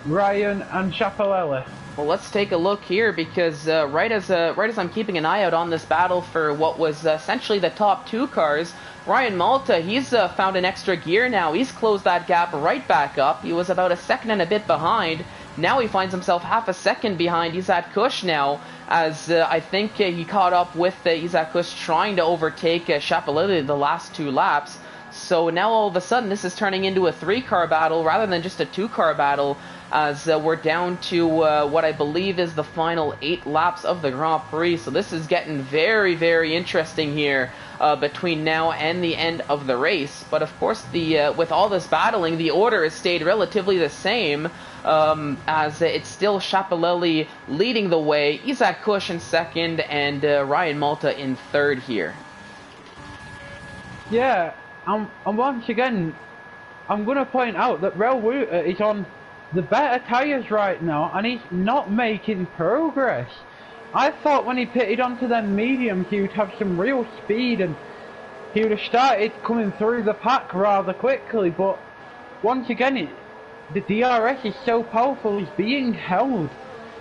Ryan and Schiaparelli. Well, let's take a look here because right as I'm keeping an eye out on this battle for what was essentially the top two cars, Ryan Malta, he's found an extra gear now. He's closed that gap right back up. He was about a second and a bit behind. Now he finds himself half a second behind Izakush now, as I think he caught up with Izakush trying to overtake Schiaparelli the last two laps. So now all of a sudden this is turning into a 3-car battle rather than just a 2-car battle, as we're down to what I believe is the final 8 laps of the Grand Prix. So this is getting very, very interesting here between now and the end of the race. But of course, with all this battling, the order has stayed relatively the same, as it's still Schiaparelli leading the way, Izakush in second, and Ryan Malta in third here. Yeah, and once again, I'm going to point out that Rel Wooter is on the better tyres right now, and he's not making progress. I thought when he pitted onto them mediums, he would have some real speed, and he would have started coming through the pack rather quickly, but once again, the DRS is so powerful, he's being held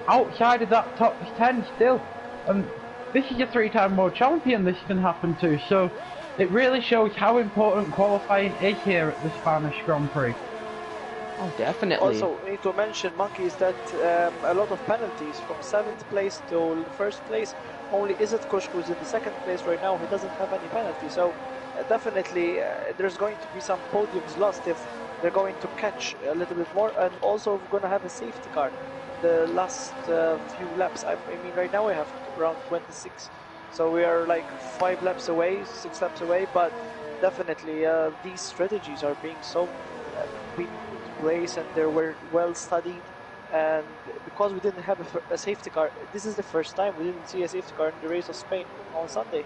outside of that top 10 still. And this is a 3-time world champion this can happen to, so it really shows how important qualifying is here at the Spanish Grand Prix. Oh, definitely. Also, we need to mention, Monkeys, that a lot of penalties from 7th place to 1st place. Only Izakush, who's in the 2nd place right now, he doesn't have any penalty. So definitely there's going to be some podiums lost if they're going to catch a little bit more. And also we're going to have a safety car the last few laps. I mean, right now we have around 26. So we are like 5 laps away, 6 laps away. But definitely these strategies are being being place, and they were well studied, and because we didn't have a safety car, this is the first time we didn't see a safety car in the race of Spain on Sunday.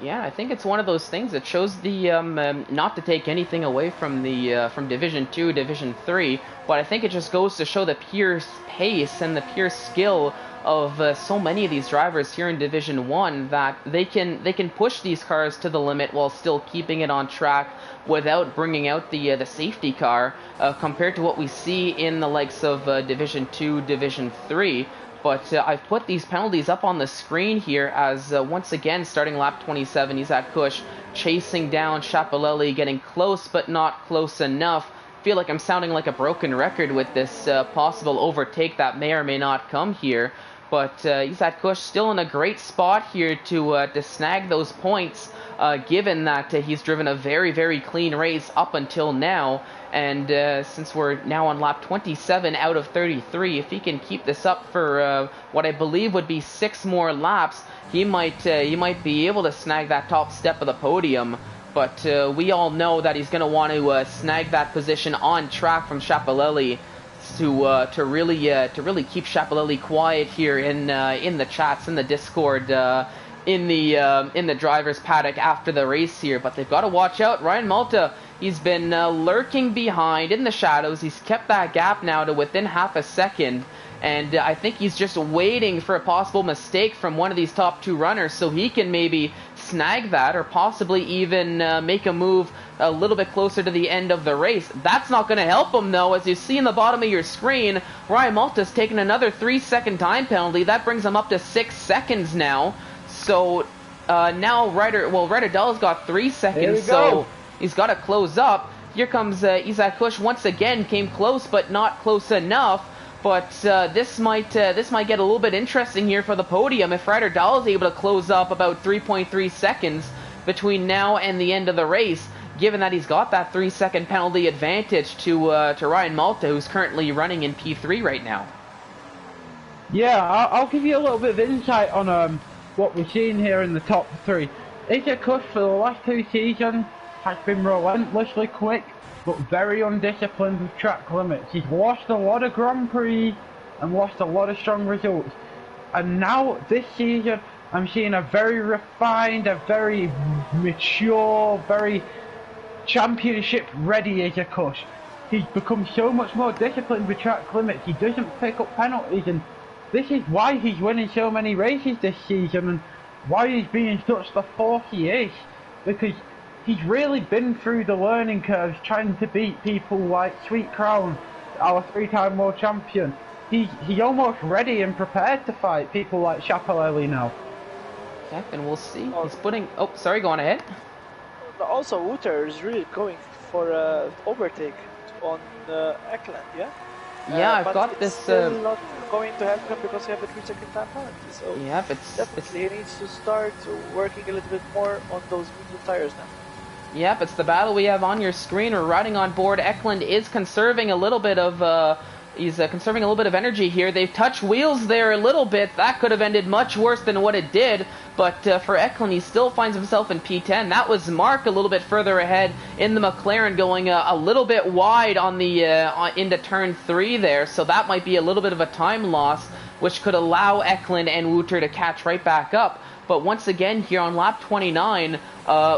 Yeah, I think it's one of those things that shows the not to take anything away from the from Division 2, Division 3, but I think it just goes to show the pure pace and the pure skill of so many of these drivers here in Division 1, that they can push these cars to the limit while still keeping it on track without bringing out the safety car, compared to what we see in the likes of Division 2, Division 3. But I've put these penalties up on the screen here as once again, starting lap 27, Izakush chasing down Schiaparelli, getting close but not close enough. Feel like I'm sounding like a broken record with this possible overtake that may or may not come here. But Izakush still in a great spot here to snag those points, given that he's driven a very, very clean race up until now. And since we're now on lap 27 out of 33, if he can keep this up for what I believe would be 6 more laps, he might be able to snag that top step of the podium. But we all know that he's going to want to snag that position on track from Schiaparelli to really keep Schiaparelli quiet here in the chats, in the Discord, in the driver's paddock after the race here. But they've got to watch out. Ryan Malta, he's been lurking behind in the shadows. He's kept that gap now to within half a second. And I think he's just waiting for a possible mistake from one of these top 2 runners so he can maybe snag that or possibly even make a move a little bit closer to the end of the race. That's not going to help him, though. As you see in the bottom of your screen, Ryan Malta's taken another 3-second time penalty. That brings him up to 6 seconds now. So now Ryder Dell's got 3 seconds, so he's got to close up. Here comes Isaac Kush once again, came close but not close enough. But this might get a little bit interesting here for the podium if Ryder Dahl is able to close up about 3.3 seconds between now and the end of the race, given that he's got that 3-second penalty advantage to Ryan Malta, who's currently running in P3 right now. Yeah, I'll give you a little bit of insight on what we're seeing here in the top 3. Isaac Kush for the last 2 seasons has been relentlessly quick, but very undisciplined with track limits. He's lost a lot of Grand Prix and lost a lot of strong results. And now, this season, I'm seeing a very refined, a very mature, very championship-ready Isaac Kush. He's become so much more disciplined with track limits. He doesn't pick up penalties, and this is why he's winning so many races this season, and why he's being such the force he is. Because he's really been through the learning curves trying to beat people like Sweet Crown, our 3-time world champion. He's almost ready and prepared to fight people like Chapelelli now. Yeah, and we'll see. He's putting... Oh, sorry, go on ahead. Also, Wouter is really going for overtake on Eklund, yeah? Yeah, I've got this... still not going to help him because he has a 3-second time penalty. So yeah, but definitely he needs to start working a little bit more on those medium tires now. Yep, it's the battle we have on your screen. We're riding on board. Eklund is conserving a little bit of conserving a little bit of energy here. They've touched wheels there a little bit. That could have ended much worse than what it did. But for Eklund, he still finds himself in P10. That was Mark a little bit further ahead in the McLaren, going a little bit wide on the into turn 3 there. So that might be a little bit of a time loss, which could allow Eklund and Wouter to catch right back up. But once again, here on lap 29,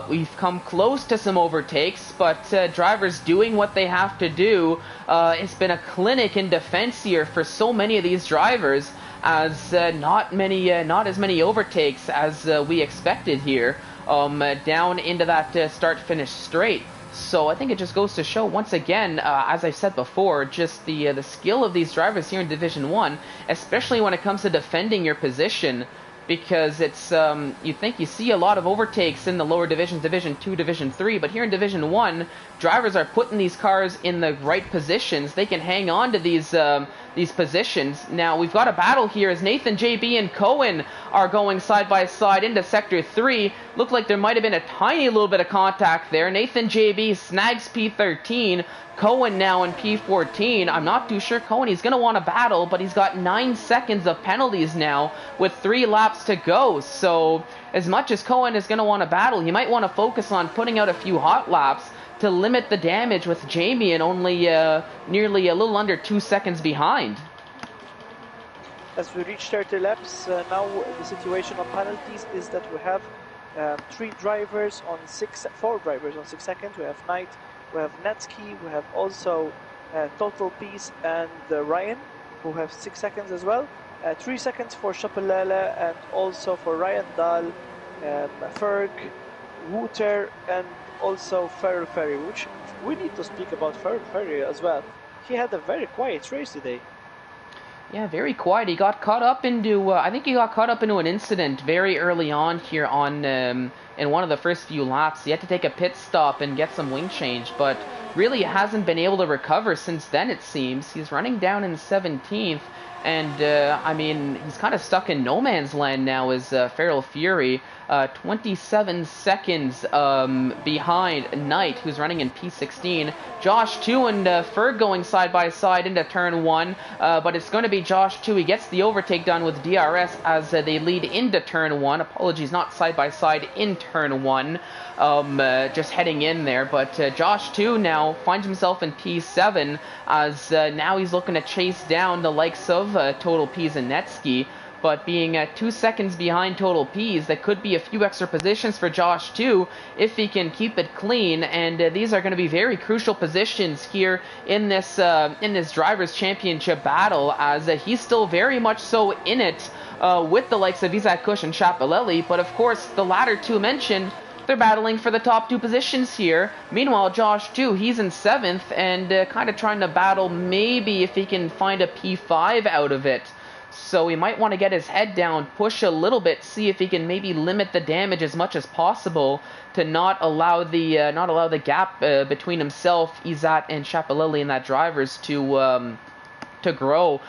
we've come close to some overtakes, but drivers doing what they have to do. It's been a clinic in defense here for so many of these drivers, as not as many overtakes as we expected here, down into that start-finish straight. So I think it just goes to show, once again, as I said before, just the skill of these drivers here in Division 1, especially when it comes to defending your position. Because it's, you think you see a lot of overtakes in the lower divisions, Division 2, Division 3, but here in Division 1, drivers are putting these cars in the right positions. They can hang on to these positions. Now, we've got a battle here as Nathan, JB, and Cohen are going side by side into Sector 3. Looked like there might have been a tiny little bit of contact there. Nathan, JB snags P13. Cohen now in P14. I'm not too sure Cohen, he's going to want to battle, but he's got 9 seconds of penalties now with 3 laps to go. So as much as Cohen is going to want to battle, he might want to focus on putting out a few hot laps to limit the damage with Jamie and only nearly a little under 2 seconds behind. As we reach 30 laps, now the situation on penalties is that we have 4 drivers on 6 seconds. We have Knight, we have Netsky, we have also Total Peace and Ryan, who have 6 seconds as well. 3 seconds for Chapelele and also for Ryan Dahl, Ferg, Wouter, and also Feral Ferry, which we need to speak about Feral Ferry as well. He had a very quiet race today. Yeah, very quiet. He got caught up into, I think he got caught up into an incident very early on here on in one of the first few laps. He had to take a pit stop and get some wing change, but really hasn't been able to recover since then, it seems. He's running down in 17th, and I mean, he's kind of stuck in no man's land now as Feral Fury. 27 seconds behind Knight, who's running in P16. Josh 2 and Ferg going side by side into turn 1, but it's going to be Josh 2. He gets the overtake done with DRS as they lead into turn 1. Apologies, not side by side, in turn 1. Just heading in there, but Josh 2 now finds himself in P7 as now he's looking to chase down the likes of Total Peas and Netsky. but being 2 seconds behind total Ps, that could be a few extra positions for Josh too, if he can keep it clean, and these are going to be very crucial positions here in this Drivers' Championship battle, as he's still very much so in it with the likes of Isaac Kush and Chapelelli, but of course, the latter two mentioned, they're battling for the top 2 positions here. Meanwhile, Josh, too, he's in 7th and kind of trying to battle maybe if he can find a P5 out of it. So he might want to get his head down, push a little bit, see if he can maybe limit the damage as much as possible to not allow the gap between himself, Izat, and Chapelelli in that drivers to grow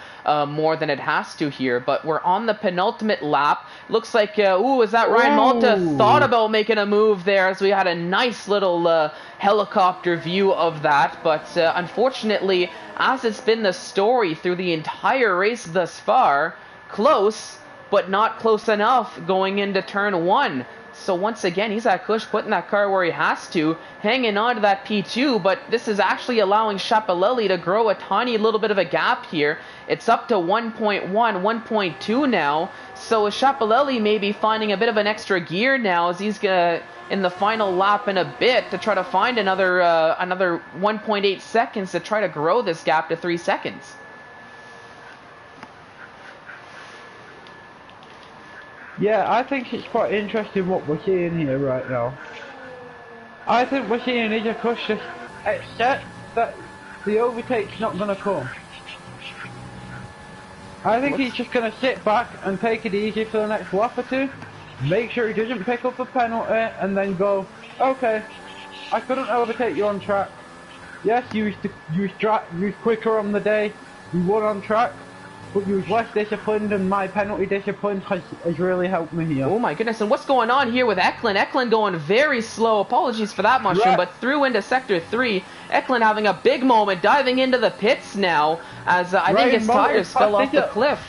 more than it has to here. But we're on the penultimate lap. Looks like, is that Ryan Malta thought about making a move there, as we had a nice little helicopter view of that. But unfortunately, as it's been the story through the entire race thus far, close, but not close enough going into turn 1. So once again, Isaac Kush putting that car where he has to, hanging on to that P2, but this is actually allowing Chapelelli to grow a tiny little bit of a gap here. It's up to 1.1, 1.2 now, so Chapelelli may be finding a bit of an extra gear now as he's in the final lap in a bit to try to find another 1.8 seconds to try to grow this gap to 3 seconds. Yeah, I think it's quite interesting what we're seeing here right now. I think we're seeing Isaac Kush just accept that the overtake's not going to come. I think he's just going to sit back and take it easy for the next lap or 2, make sure he doesn't pick up a penalty, and then go, okay, I couldn't overtake you on track. Yes, you was quicker on the day, you won on track, but you was less disciplined, and my penalty discipline has really helped me here. Oh my goodness, and what's going on here with Eklund? Eklund going very slow, apologies for that, Mushroom, but through into Sector 3. Eklund having a big moment, diving into the pits now, as I think his tires fell off the cliff.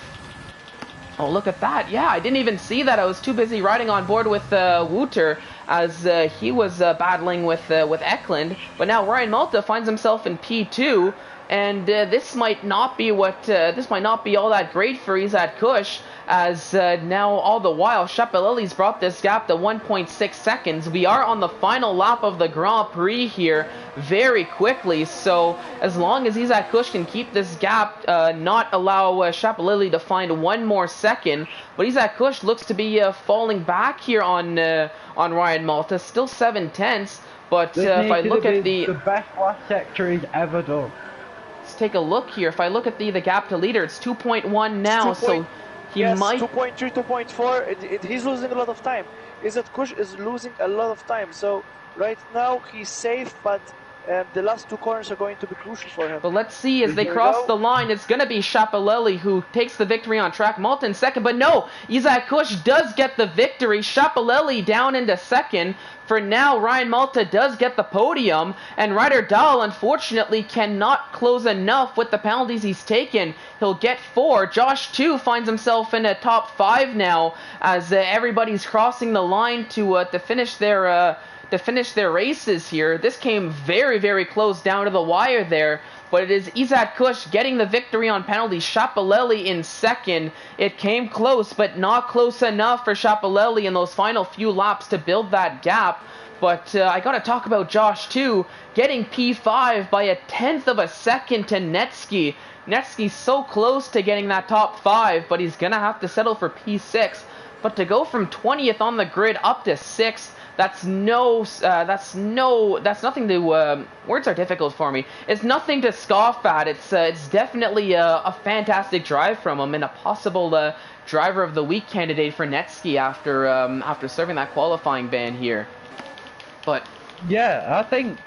Oh, look at that. Yeah, I didn't even see that. I was too busy riding on board with Wouter as he was battling with Eklund. But now Ryan Malta finds himself in P2. And this might not be all that great for Isaac Kush, as now all the while Chapelelli's brought this gap to 1.6 seconds. We are on the final lap of the Grand Prix here very quickly, so as long as Isaac Kush can keep this gap, not allow Chapelelli to find one more second, but Isaac Kush looks to be falling back here on Ryan Malta, still 7/10, but if I look at the best last sector he's ever done. Let's take a look here. If I look at the gap to leader, it's 2.1 now, so he might... 2.3, 2.4, he's losing a lot of time. Isaac Kush is losing a lot of time, so right now he's safe, but the last 2 corners are going to be crucial for him. But let's see, as they cross the line, it's going to be Chapelelli who takes the victory on track. Malta in second, but no, Isaac Kush does get the victory. Chapelelli down into second. For now, Ryan Malta does get the podium, and Ryder Dahl, unfortunately, cannot close enough with the penalties he's taken. He'll get 4. Josh, too, finds himself in a top 5 now, as everybody's crossing the line to finish their races here. This came very, very close down to the wire there. But it is Isaac Kush getting the victory on penalties. Chapelelli in second. It came close, but not close enough for Chapelelli in those final few laps to build that gap. But I got to talk about Josh, too, getting P5 by 1/10 of a second to Netsky. Netsky's so close to getting that top 5, but he's going to have to settle for P6. But to go from 20th on the grid up to 6th, that's nothing to, words are difficult for me. It's nothing to scoff at. It's definitely a fantastic drive from him, and a possible driver of the week candidate for Netsky after serving that qualifying ban here. But yeah, I think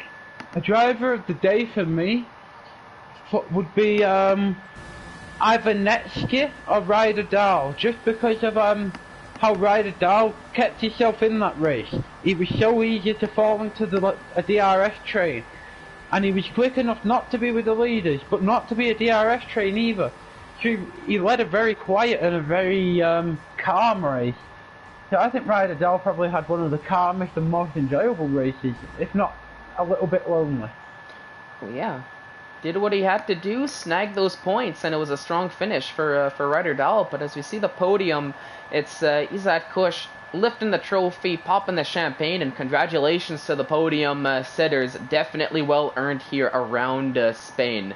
a driver of the day for me would be either Netsky or Ryder Dahl, just because of how Ryder Dahl kept himself in that race. He was so easy to fall into a DRS train, and he was quick enough not to be with the leaders, but not to be a DRS train either. So he led a very quiet and a very calm race. So I think Ryder Dahl probably had one of the calmest and most enjoyable races, if not a little bit lonely. Oh yeah, did what he had to do, snagged those points, and it was a strong finish for Ryder Dahl. But as we see the podium, it's Izat Kush lifting the trophy, popping the champagne, and congratulations to the podium sitters. Definitely well earned here around Spain.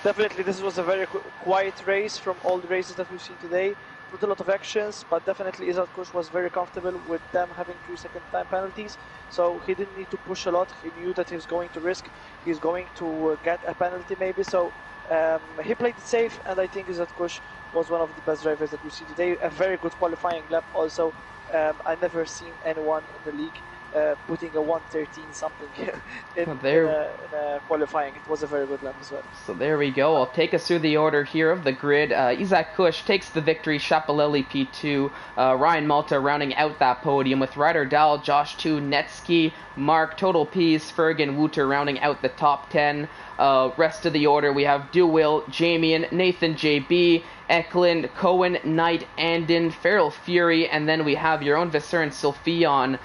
Definitely, this was a very quiet race from all the races that we've seen today. With a lot of actions, but definitely Izat Kush was very comfortable with them having 3-second time penalties, so he didn't need to push a lot. He knew that he's going to risk, he's going to get a penalty maybe, so he played it safe, and I think Izat Kush was one of the best drivers that we see today. A very good qualifying lap also. I never seen anyone in the league putting a 113 something in a qualifying. It was a very good lap as well. So there we go. I'll take us through the order here of the grid. Izak Kush takes the victory. Shapaleli P2. Ryan Malta rounding out that podium with Ryder Dahl, Josh 2, Netsky, Mark, Total Peas, Fergan, Wooter rounding out the top 10. Rest of the order, we have Dewil, Jamian, Nathan JB, Eklund, Cohen, Knight, Andon, Feral Fury, and then we have your own Visser and Sylphion.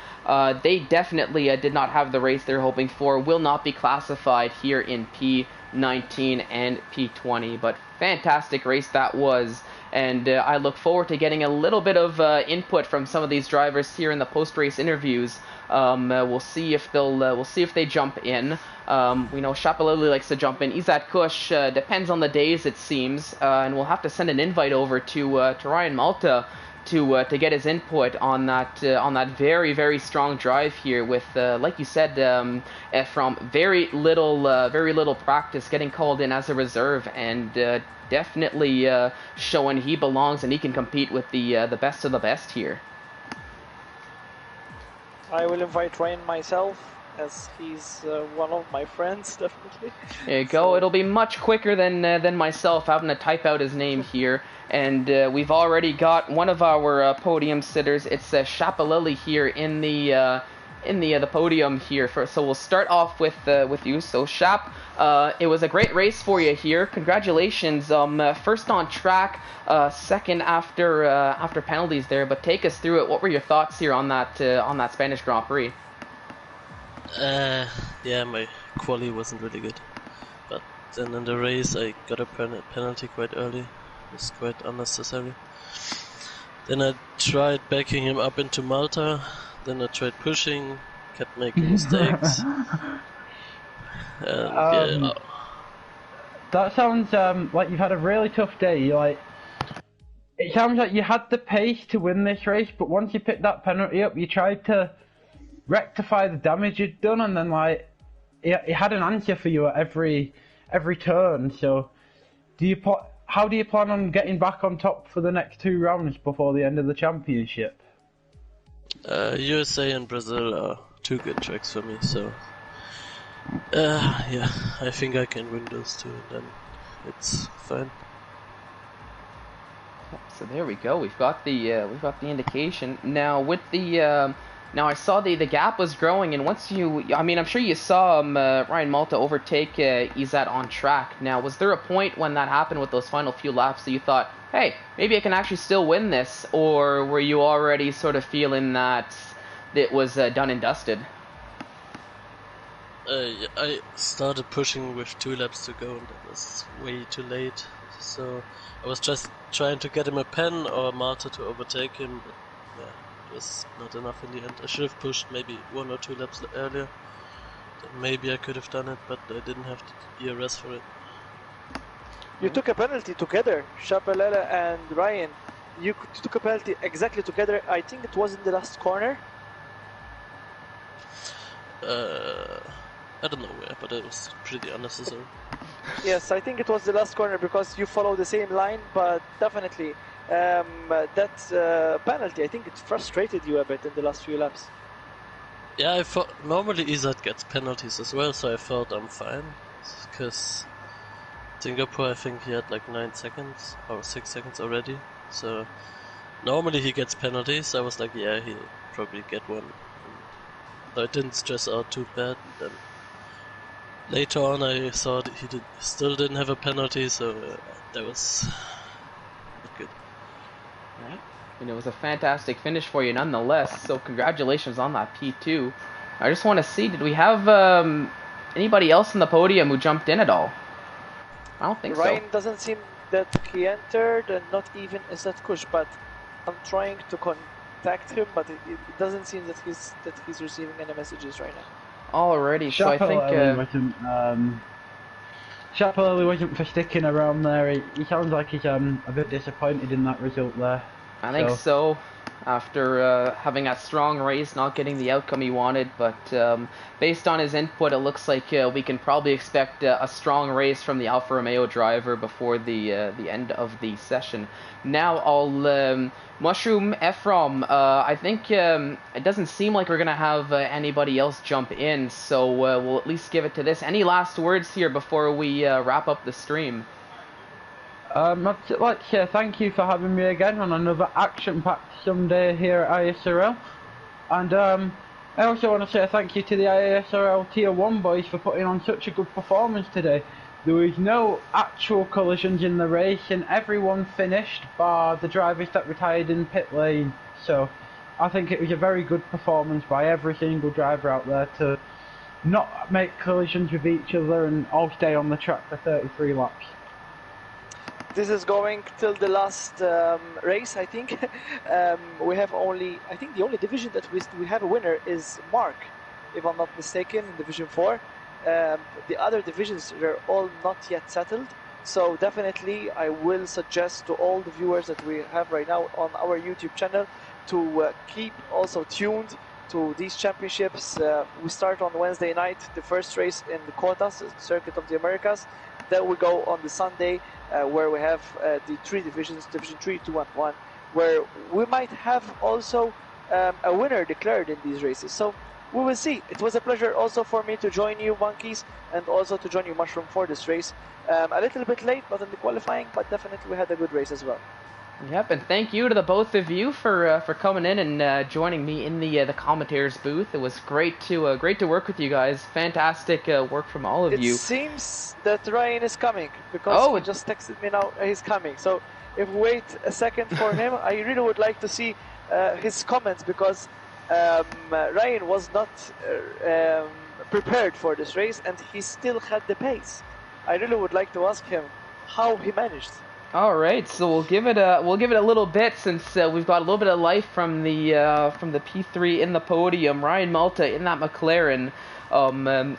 They definitely did not have the race they're hoping for, will not be classified here in P19 and P20, but fantastic race that was. And I look forward to getting a little bit of input from some of these drivers here in the post-race interviews. We'll see if they jump in. We know Shapalili likes to jump in. Izat Kush depends on the days, it seems, and we'll have to send an invite over to Ryan Malta to get his input on that very, very strong drive here. With like you said, from very little practice, getting called in as a reserve, and definitely showing he belongs and he can compete with the best of the best here. I will invite Ryan myself, as he's one of my friends, definitely. There you go. It'll be much quicker than myself having to type out his name here. And we've already got one of our podium sitters. It's Shapalili here in the podium here. So we'll start off with you. So Shap, it was a great race for you here. Congratulations. First on track, second after penalties there. But take us through it. What were your thoughts here on that Spanish Grand Prix? Yeah, my quali wasn't really good, but then in the race I got a penalty quite early. It was quite unnecessary. Then I tried backing him up into Malta. Then I tried pushing, kept making mistakes. That sounds like you've had a really tough day. Like, it sounds like you had the pace to win this race, but once you picked that penalty up, you tried to rectify the damage you'd done, and then like it had an answer for you at every turn. So, how do you plan on getting back on top for the next 2 rounds before the end of the championship? USA and Brazil are 2 good tracks for me, so yeah, I think I can win those 2, and then it's fine. So there we go. We've got the indication now with the. Now I saw the gap was growing, and once I'm sure you saw Ryan Malta overtake Izat on track. Now, was there a point when that happened with those final few laps that you thought, hey, maybe I can actually still win this, or were you already sort of feeling that it was done and dusted? I started pushing with 2 laps to go, and that was way too late. So I was just trying to get him a pen or Malta to overtake him, but yeah, it was not enough in the end. I should have pushed maybe 1 or 2 laps earlier. Then maybe I could have done it, but I didn't have the ERS for it. You took a penalty together, Shapalele and Ryan. You took a penalty exactly together. I think it was in the last corner. I don't know where, but it was pretty unnecessary. Yes, I think it was the last corner because you follow the same line, but definitely that penalty, I think it frustrated you a bit in the last few laps. Yeah, I thought normally Izat gets penalties as well, so I thought I'm fine. Because Singapore, I think he had like 9 seconds or 6 seconds already. So normally he gets penalties. I was like, yeah, he'll probably get one. And I didn't stress out too bad. Then later on, I saw that he still didn't have a penalty, so that was not good. Right. And it was a fantastic finish for you nonetheless, so congratulations on that P2. I just want to see, did we have anybody else on the podium who jumped in at all? I don't think Ryan so. doesn't seem that he entered, and not even Isat Kush, but I'm trying to contact him, but it doesn't seem that he's receiving any messages right now. Alrighty, so I think Chappell wasn't for sticking around there. He sounds like he's a bit disappointed in that result there. I think so. After having that strong race, not getting the outcome he wanted, but based on his input, it looks like we can probably expect a strong race from the Alfa Romeo driver before the end of the session. Now I'll Mushroom Ephraim. I think it doesn't seem like we're gonna have anybody else jump in, so we'll at least give it to this. Any last words here before we wrap up the stream? I'd like to say thank you for having me again on another action-packed Sunday here at ISRL. And I also want to say thank you to the ISRL Tier 1 boys for putting on such a good performance today. There was no actual collisions in the race and everyone finished bar the drivers that retired in pit lane. So I think it was a very good performance by every single driver out there to not make collisions with each other and all stay on the track for 33 laps. This is going till the last race, I think. We have only, I think the only division that we have a winner is Mark, if I'm not mistaken, in Division 4. The other divisions are all not yet settled. So definitely I will suggest to all the viewers that we have right now on our YouTube channel to keep also tuned to these championships. We start on Wednesday night, the first race in the Quotas, Circuit of the Americas. Then we go on the Sunday where we have the three divisions, Division 3, 2 and 1, where we might have also a winner declared in these races. So we will see. It was a pleasure also for me to join you, Monkeys, and also to join you, Mushroom, for this race. A little bit late, not in the qualifying, but definitely we had a good race as well. Yep, and thank you to the both of you for coming in and joining me in the commentators booth. It was great to work with you guys. Fantastic work from all of you. It seems that Ryan is coming because he just texted me now. He's coming. So if we wait a second for him, I really would like to see his comments because Ryan was not prepared for this race and he still had the pace. I really would like to ask him how he managed. All right, so we'll give it a little bit since we've got a little bit of life from the P3 in the podium. Ryan Malta in that McLaren,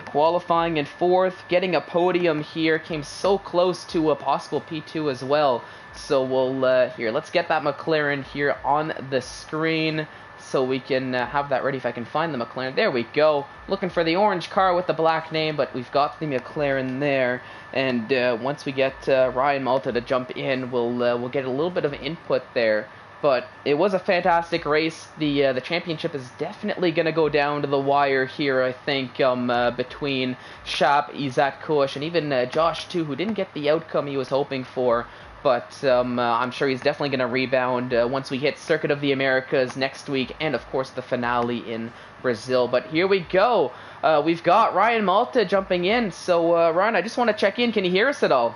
qualifying in fourth, getting a podium here, came so close to a possible P2 as well. So we'll here, let's get that McLaren here on the screen so we can have that ready. If I can find the McLaren, there we go. Looking for the orange car with the black name, but we've got the McLaren there. And once we get Ryan Malta to jump in, we'll get a little bit of input there. But it was a fantastic race. The championship is definitely going to go down to the wire here, I think, between Shap, Isaac Kush, and even Josh too, who didn't get the outcome he was hoping for. But I'm sure he's definitely going to rebound once we hit Circuit of the Americas next week, and of course the finale in Brazil. But here we go. We've got Ryan Malta jumping in. So Ryan, I just want to check in. Can you hear us at all?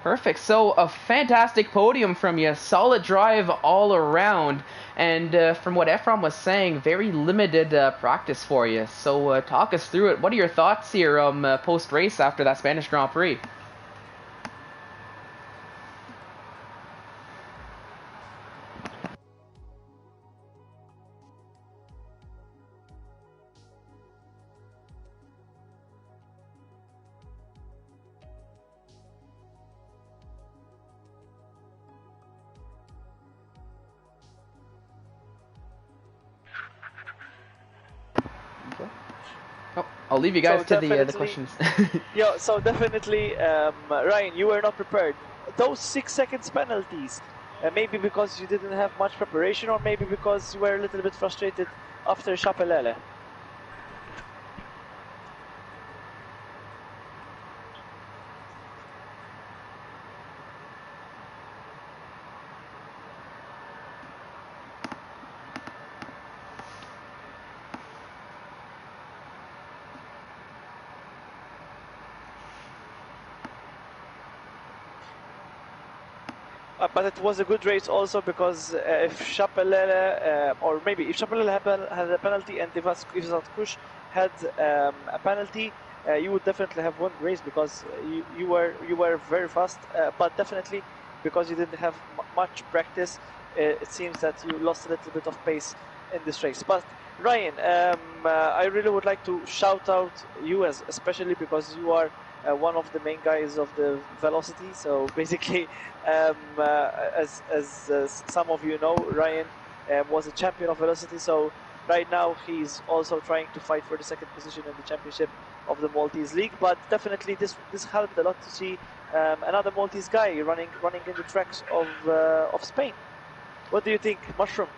Perfect. So a fantastic podium from you. Solid drive all around. And from what Ephraim was saying, very limited practice for you. So talk us through it. What are your thoughts here post-race after that Spanish Grand Prix? I'll leave you guys to the questions. Yeah, so definitely, Ryan, you were not prepared. Those 6 seconds penalties, maybe because you didn't have much preparation, or maybe because you were a little bit frustrated after Chapelele. But it was a good race also because if Chapelele, or maybe if Chapelele had a penalty and Isat Kush had a penalty, you would definitely have won the race, because you were very fast, but definitely because you didn't have much practice, it seems that you lost a little bit of pace in this race. But Ryan, I really would like to shout out you, especially because you are one of the main guys of the velocity. So basically, as some of you know, Ryan was a champion of velocity. So right now he's also trying to fight for the second position in the championship of the Maltese League. But definitely this helped a lot to see another Maltese guy running in the tracks of Spain. What do you think, Mushroom?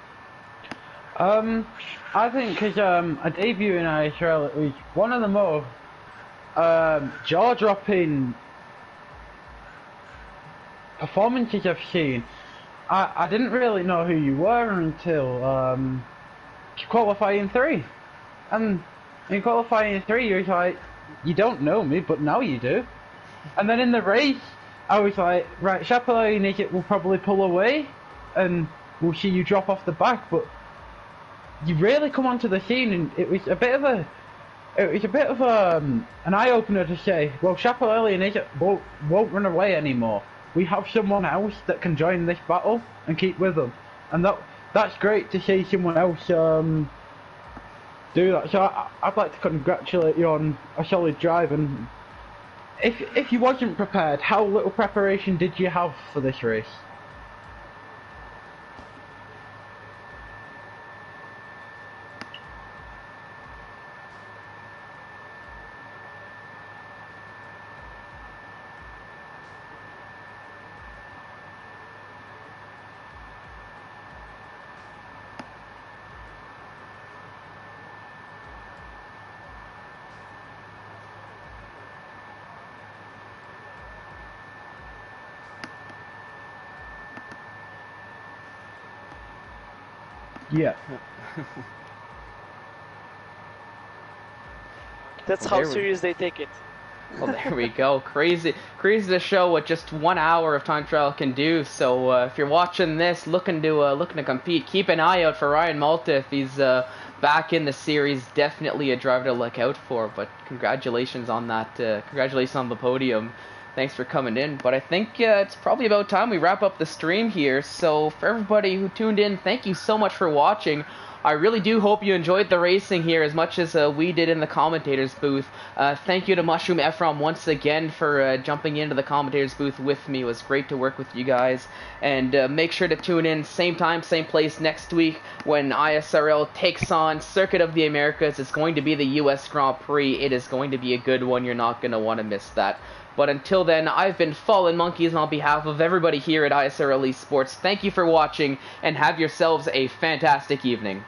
I think because a debut in ISRL, it was one of the more jaw-dropping performances I've seen. I didn't really know who you were until qualifying 3. And in qualifying 3, you was like, you don't know me, but now you do. And then in the race, I was like, right, Chapelet and Nicket will probably pull away, and we'll see you drop off the back, but you really come onto the scene, and it was a bit of an eye-opener to say, well, Chapelet and Nicket won't run away anymore. We have someone else that can join this battle and keep with them, and that's great to see someone else do that. So I'd like to congratulate you on a solid drive. And if you wasn't prepared, how little preparation did you have for this race? Yeah. That's how serious they take it. Well, there we go. Crazy to show what just 1 hour of time trial can do. So if you're watching this, looking to compete, keep an eye out for Ryan Malta if he's back in the series. Definitely a driver to look out for. But congratulations on that. Congratulations on the podium. Thanks for coming in. But I think it's probably about time we wrap up the stream here. So for everybody who tuned in, thank you so much for watching. I really do hope you enjoyed the racing here as much as we did in the commentators booth. Thank you to Mushroom Ephraim once again for jumping into the commentators booth with me. It was great to work with you guys. And make sure to tune in same time, same place next week when ISRL takes on Circuit of the Americas. It's going to be the US Grand Prix. It is going to be a good one. You're not going to want to miss that. But until then, I've been Fallen Monkeys, and on behalf of everybody here at ISRL Esports, thank you for watching, and have yourselves a fantastic evening.